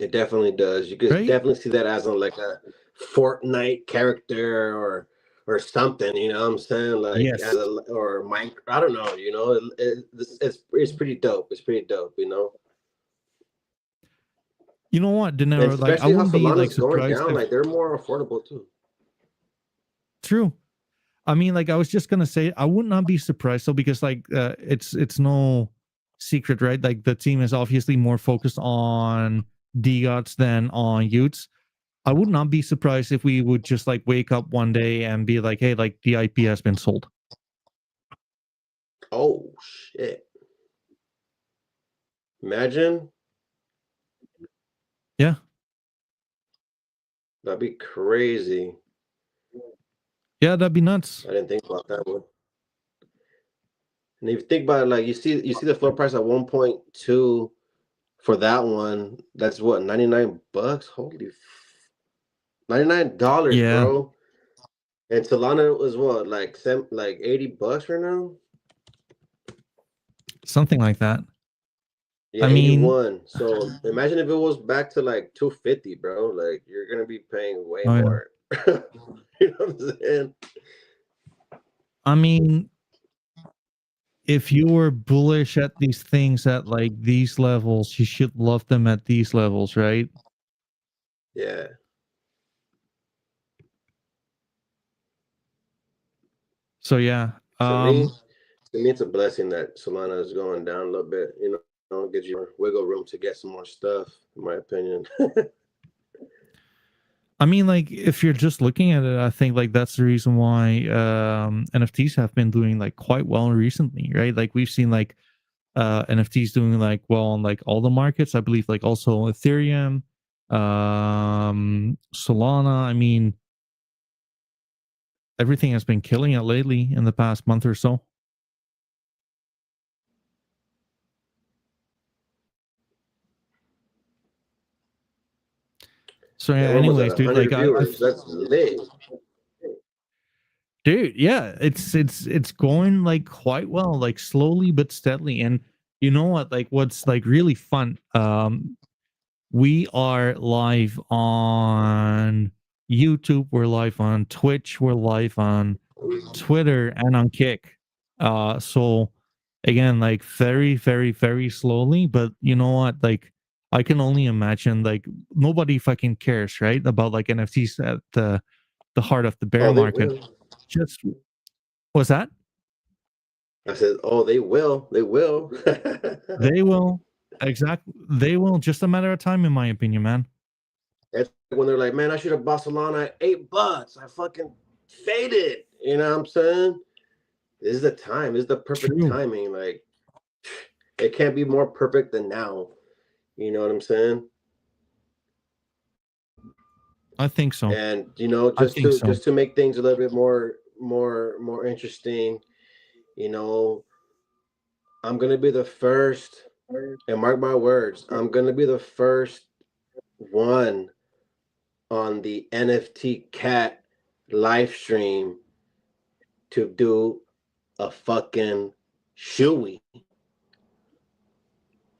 It definitely does. You could Right? definitely see that as a like a Fortnite character or something. You know what I'm saying? Like as Yes. a or Minecraft. I don't know. You know, it's pretty dope. It's pretty dope. You know, You know what, and Dinero? Like, I especially how wouldn't be like Solana's going surprised down. if Like they're more affordable too. true. I mean, like I was just gonna say, I would not be surprised though, because like it's no secret, right? Like the team is obviously more focused on DGOTs than on Utes. I would not be surprised if we would just like wake up one day and be like, hey, like the IP has been sold. Oh shit! Imagine Yeah, that'd be crazy. yeah, that'd be nuts. I didn't think about that one. And if you think about it, like you see the floor price at 1.2 for that one. That's what, $99? Holy $99, Yeah, bro. And Solana was what, like $80 right now? something like that. Yeah, I mean, 81. So imagine if it was back to like 250, bro. Like you're gonna be paying way oh, yeah. more. You know what I'm saying? I mean, if you were bullish at these things at like these levels, you should love them at these levels, right? Yeah. So yeah. To me, it's a blessing that Solana is going down a little bit. You know, gives you more wiggle room to get some more stuff, in my opinion. I mean, like if you're just looking at it, I think like that's the reason why NFTs have been doing like quite well recently, right? Like we've seen like NFTs doing like well on like all the markets. I believe like also Ethereum, Solana. I mean, everything has been killing it lately in the past month or so. So yeah. We're almost at Anyways, dude, like 100 viewers. That's lit. dude, yeah, it's going like quite well, like slowly but steadily. And you know what? Like what's like really fun? We are live on YouTube. We're live on Twitch. We're live on Twitter and on Kick. So again, like very, very, very slowly, but you know what? Like I can only imagine like nobody fucking cares, right? About like NFTs at the heart of the bear Oh, they market. will. Just what's that? I said, oh, they will. They will. They will exactly they will just a matter of time, in my opinion, man. That's when they're like, man, I should have bought Solana at $8. I fucking faded. You know what I'm saying? This is the time. This is the perfect True. timing. Like, it can't be more perfect than now. You know what I'm saying? I think so. And you know, I think so. just to make things a little bit more interesting, you know, I'm gonna be the first, and mark my words, I'm gonna be the first one on the NFT Cat live stream to do a fucking shoey.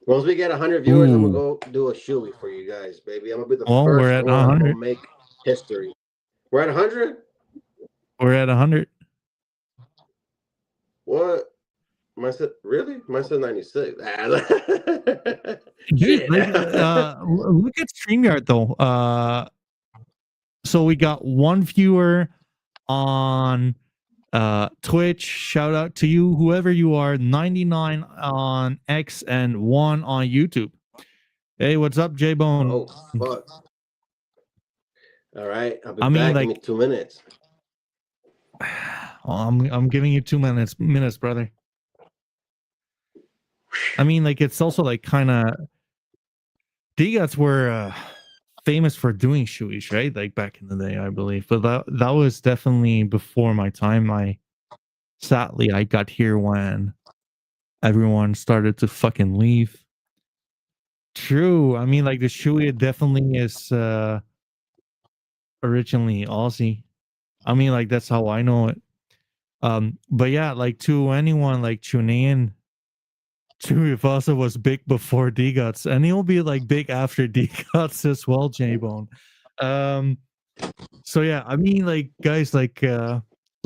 Once we get 100 viewers, I'm gonna Ooh. go do a shoey for you guys, baby. I'm gonna be the Well, we're first at one. I'm gonna 100. make history. We're at 100. We're at 100. What? Mine said really? Mine said 96. Dude, Shit. like look at StreamYard though. So we got one viewer on Twitch. Shout out to you, whoever you are. 99 on X and 1 on YouTube. Hey, what's up, J Bone? Oh fuck. All right, I'll be I mean, back. Give me like, 2 minutes. I'm giving you 2 minutes, brother. I mean, like, it's also like kind of DeGods were famous for doing shoeies, right? Like back in the day, I believe. But that was definitely before my time. Sadly I got here when everyone started to fucking leave. True. I mean, like the shoey definitely is originally Aussie. I mean, like that's how I know it. But yeah, like to anyone like tuning in, Chewy Fasa was big before DGots, and he'll be like big after DGots as well, J Bone. Um, so yeah, I mean, like guys, like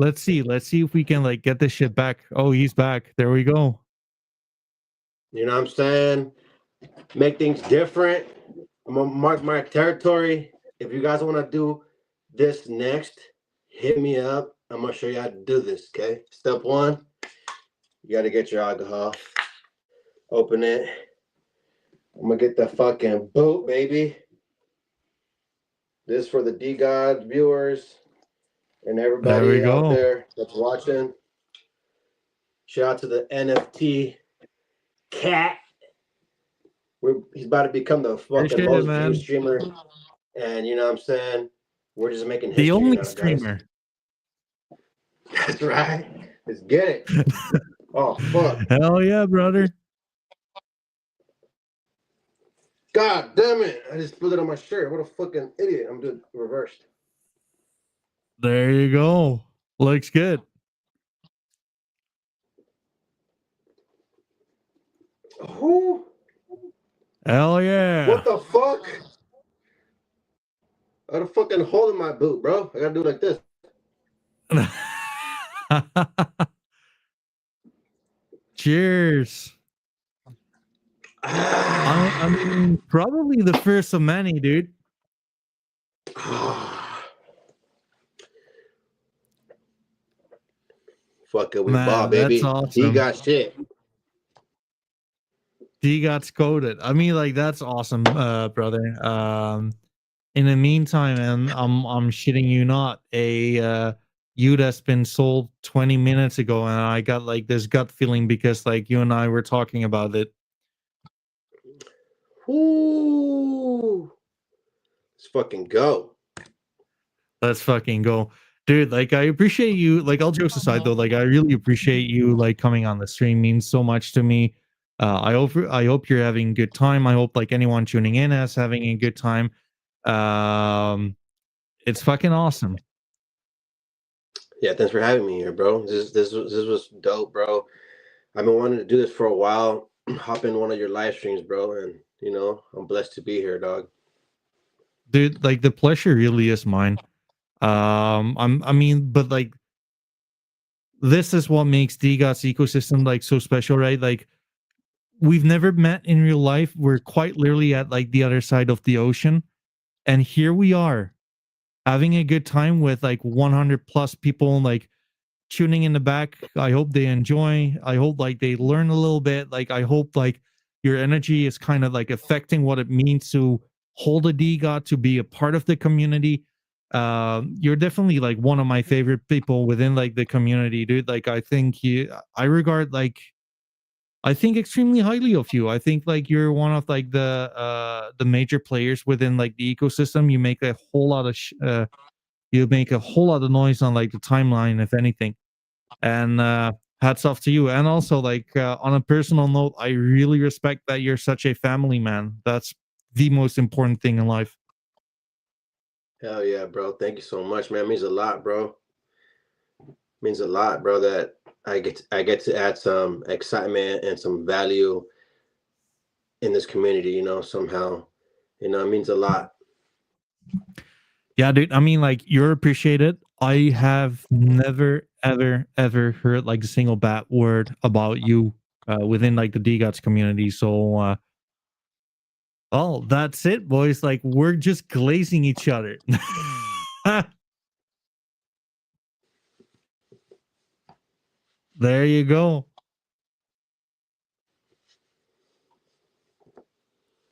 let's see if we can like get this shit back. Oh, he's back. There we go. You know what I'm saying? Make things different. I'm gonna mark my territory. If you guys want to do this next, hit me up. I'm gonna show you how to do this. Okay. Step one, you gotta get your alcohol. Open it. I'm gonna get the fucking boot, baby. This is for the DeGod viewers and There we everybody out go. there that's watching. Shout out to the NFT Cat. He's about to become the fucking Appreciate it, most viewed man. streamer. And you know what I'm saying? We're just making The history only now, guys. streamer. That's right. Let's get it. Oh, fuck. Hell yeah, brother. God damn it. I just put it on my shirt. What a fucking idiot. I'm doing reversed. There you go. Looks good. Who? Hell yeah. What the fuck? I got a fucking hole in my boot, bro. I gotta do it like this. Cheers. I mean, probably the first of many, dude. Fuck it, we ball, Man, that's baby. He awesome. got shit. DeGods coded. I mean, like that's awesome, brother. In the meantime, man, I'm shitting you not. You that's been sold 20 minutes ago, and I got like this gut feeling because like you and I were talking about it. Ooh. Let's fucking go. Let's fucking go. Dude, like I appreciate you, like all jokes aside though, like I really appreciate you like coming on the stream means so much to me. I hope you're having a good time. I hope like anyone tuning in is having a good time. Um it's fucking awesome. Yeah, thanks for having me here, bro. This was dope, bro. I've been wanting to do this for a while. Hop in one of your live streams, bro, and I'm blessed to be here, dog. Dude, like the pleasure really is mine. I mean, but like this is what makes DGOT's ecosystem like so special, right? Like we've never met in real life. We're quite literally at like the other side of the ocean. And here we are having a good time with like 100 plus people like tuning in the back. I hope they enjoy. I hope like they learn a little bit. Like I hope like your energy is kind of like affecting what it means to hold a DGOT, to be a part of the community. You're definitely like one of my favorite people within like the community, dude. Like I think extremely highly of you. I think like you're one of like the major players within like the ecosystem. You make a whole lot of you make a whole lot of noise on like the timeline, if anything. And hats off to you. And also like on a personal note, I really respect that you're such a family man. That's the most important thing in life. Hell yeah, bro. Thank you so much, man. It means a lot, bro. Means a lot, bro, that I get to add some excitement and some value in this community, somehow. It means a lot. Yeah, dude. I mean, like you're appreciated. I have never, ever, ever heard like a single bad word about you within like the DGOTS community. So, oh, that's it, boys. Like we're just glazing each other. There you go.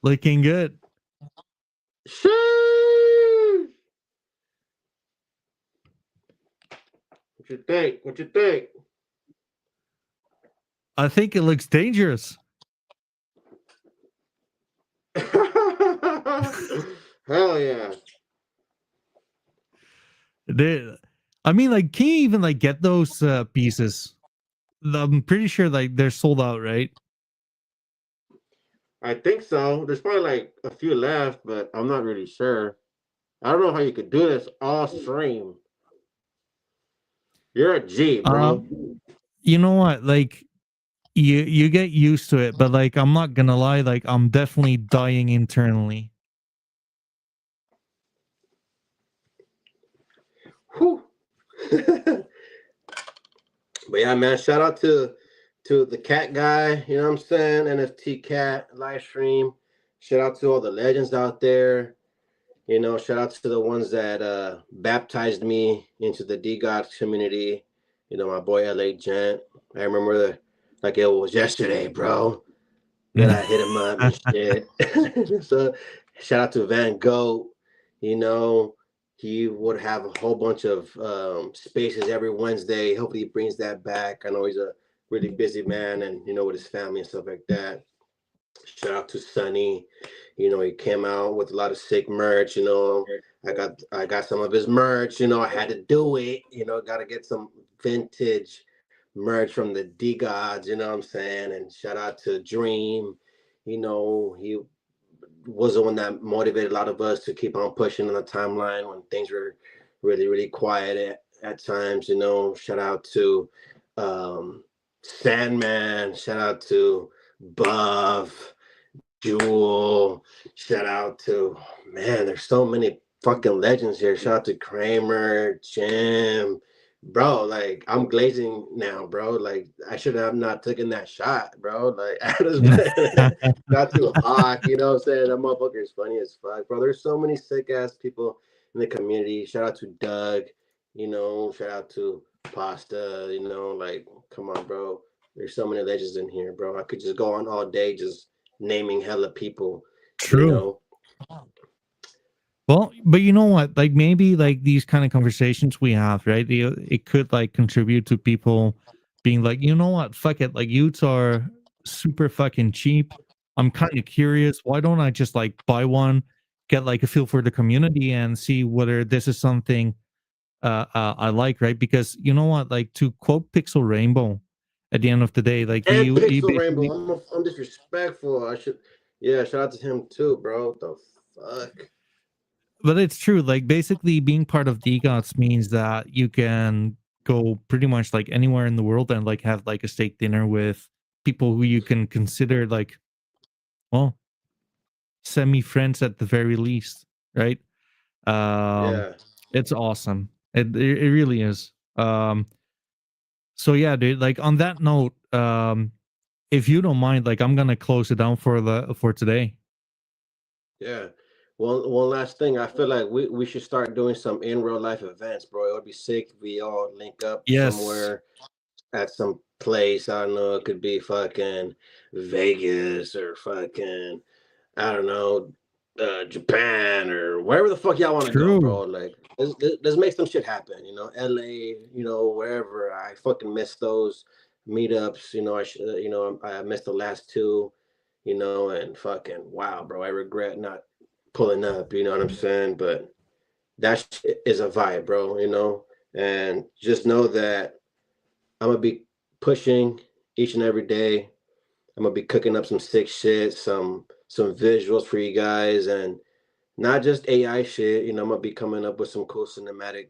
Looking good. Sheesh. What you think? What you think? I think it looks dangerous. Hell yeah. I mean, like, can you even like get those pieces? I'm pretty sure like they're sold out, right? I think so. There's probably like a few left, but I'm not really sure. I don't know how you could do this all stream. You're a G, bro. You know what? Like, you get used to it, but like, I'm not gonna lie. Like, I'm definitely dying internally. Whew. But yeah, man, shout out to the cat guy, you know what I'm saying? NFT Cat live stream. Shout out to all the legends out there. Shout out to the ones that baptized me into the DeGods community. My boy LA Gent. I remember like it was yesterday, bro. That I hit him up and shit. So shout out to Van Gogh. You know, he would have a whole bunch of spaces every Wednesday. Hopefully he brings that back. I know he's a really busy man and with his family and stuff like that. Shout out to Sonny. He came out with a lot of sick merch. I got some of his merch. I had to do it. Got to get some vintage merch from the DeGods. You know what I'm saying? And shout out to Dream. He was the one that motivated a lot of us to keep on pushing on the timeline when things were really, really quiet at times. Shout out to Sandman. Shout out to Buff. Jewel. Shout out to, man, there's so many fucking legends here. Shout out to Kramer, Jim. Bro, like I'm glazing now, bro. Like I should have not taken that shot, bro. Like not too hawk, you know what I'm saying? That motherfucker is funny as fuck, bro. There's so many sick ass people in the community. Shout out to Doug, shout out to Pasta, like come on, bro. There's so many legends in here, bro. I could just go on all day just naming hella people, True. Well, but you know what? Like maybe like these kind of conversations we have, right? It could like contribute to people being like, you know what? Fuck it. Like youths are super fucking cheap. I'm kind of curious. Why don't I just like buy one, get like a feel for the community and see whether this is something I like, right? Because you know what? Like to quote Pixel Rainbow, at the end of the day, like And he Pixel basically, Rainbow. I'm disrespectful. Yeah, shout out to him too, bro. What the fuck? but it's true. Like basically, being part of DeGods means that you can go pretty much like anywhere in the world and like have like a steak dinner with people who you can consider like, well, semi friends at the very least, right? Um, Yeah. it's awesome. It really is. So yeah, dude. Like on that note, if you don't mind, like I'm gonna close it down for today. Yeah. One last thing. I feel like we should start doing some in real life events, bro. It would be sick if we all link up Yes, somewhere at some place. I don't know. It could be fucking Vegas or fucking, I don't know, Japan or wherever the fuck y'all want to go, true. bro. Like, let's make some shit happen. LA, wherever. I fucking miss those meetups. I missed the last two. And fucking wow, bro. I regret not pulling up. You know what I'm saying? But that shit is a vibe, bro. And just know that I'm gonna be pushing each and every day. I'm gonna be cooking up some sick shit, some visuals for you guys, and not just AI shit. I'm gonna be coming up with some cool cinematic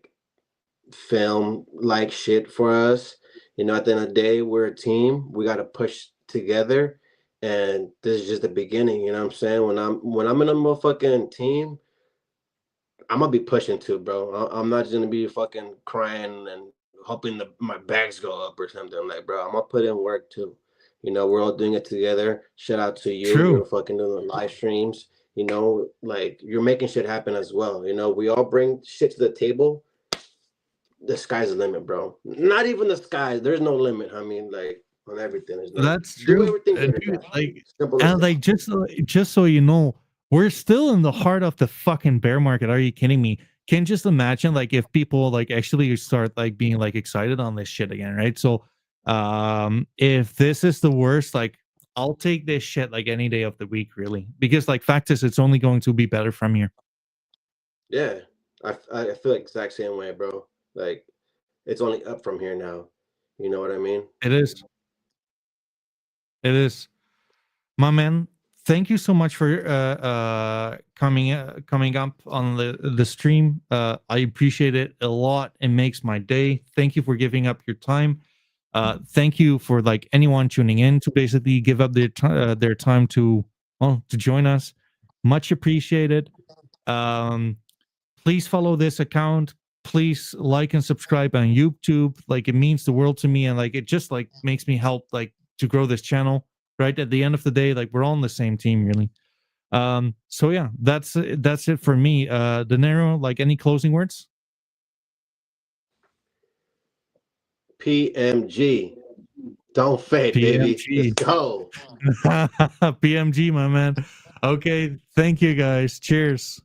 film like shit for us. At the end of the day, we're a team. We gotta push together. And this is just the beginning, you know what I'm saying? When I'm in a motherfucking team, I'm gonna be pushing too, bro. I'm not just gonna be fucking crying and hoping my bags go up or something. Like, bro, I'm gonna put in work too. We're all doing it together. Shout out to you. True. You're fucking doing the live streams. Like you're making shit happen as well. We all bring shit to the table. The sky's the limit, bro. Not even the sky. There's no limit. I mean, like on everything. That's Do true, everything better, dude. guys. Like, Simple as and that. like just so you know, we're still in the heart of the fucking bear market. Are you kidding me? Can just imagine like if people like actually start like being like excited on this shit again, right? So, if this is the worst, like I'll take this shit like any day of the week, really, because like fact is, it's only going to be better from here. Yeah, I feel like exact same way, bro. Like it's only up from here now. You know what I mean? It is. It is. My man, thank you so much for coming up on the stream. I appreciate it a lot. It makes my day. Thank you for giving up your time. Thank you for like anyone tuning in to basically give up their time to to join us. Much appreciated. Um, please follow this account. Please like and subscribe on YouTube. Like it means the world to me, and like it just like makes me help like to grow this channel. Right at the end of the day, like we're all on the same team, really. So yeah, that's it for me. Dinero, like any closing words? PMG. Don't fade, baby. Let's PMG. go. PMG, my man. Okay, thank you guys. Cheers.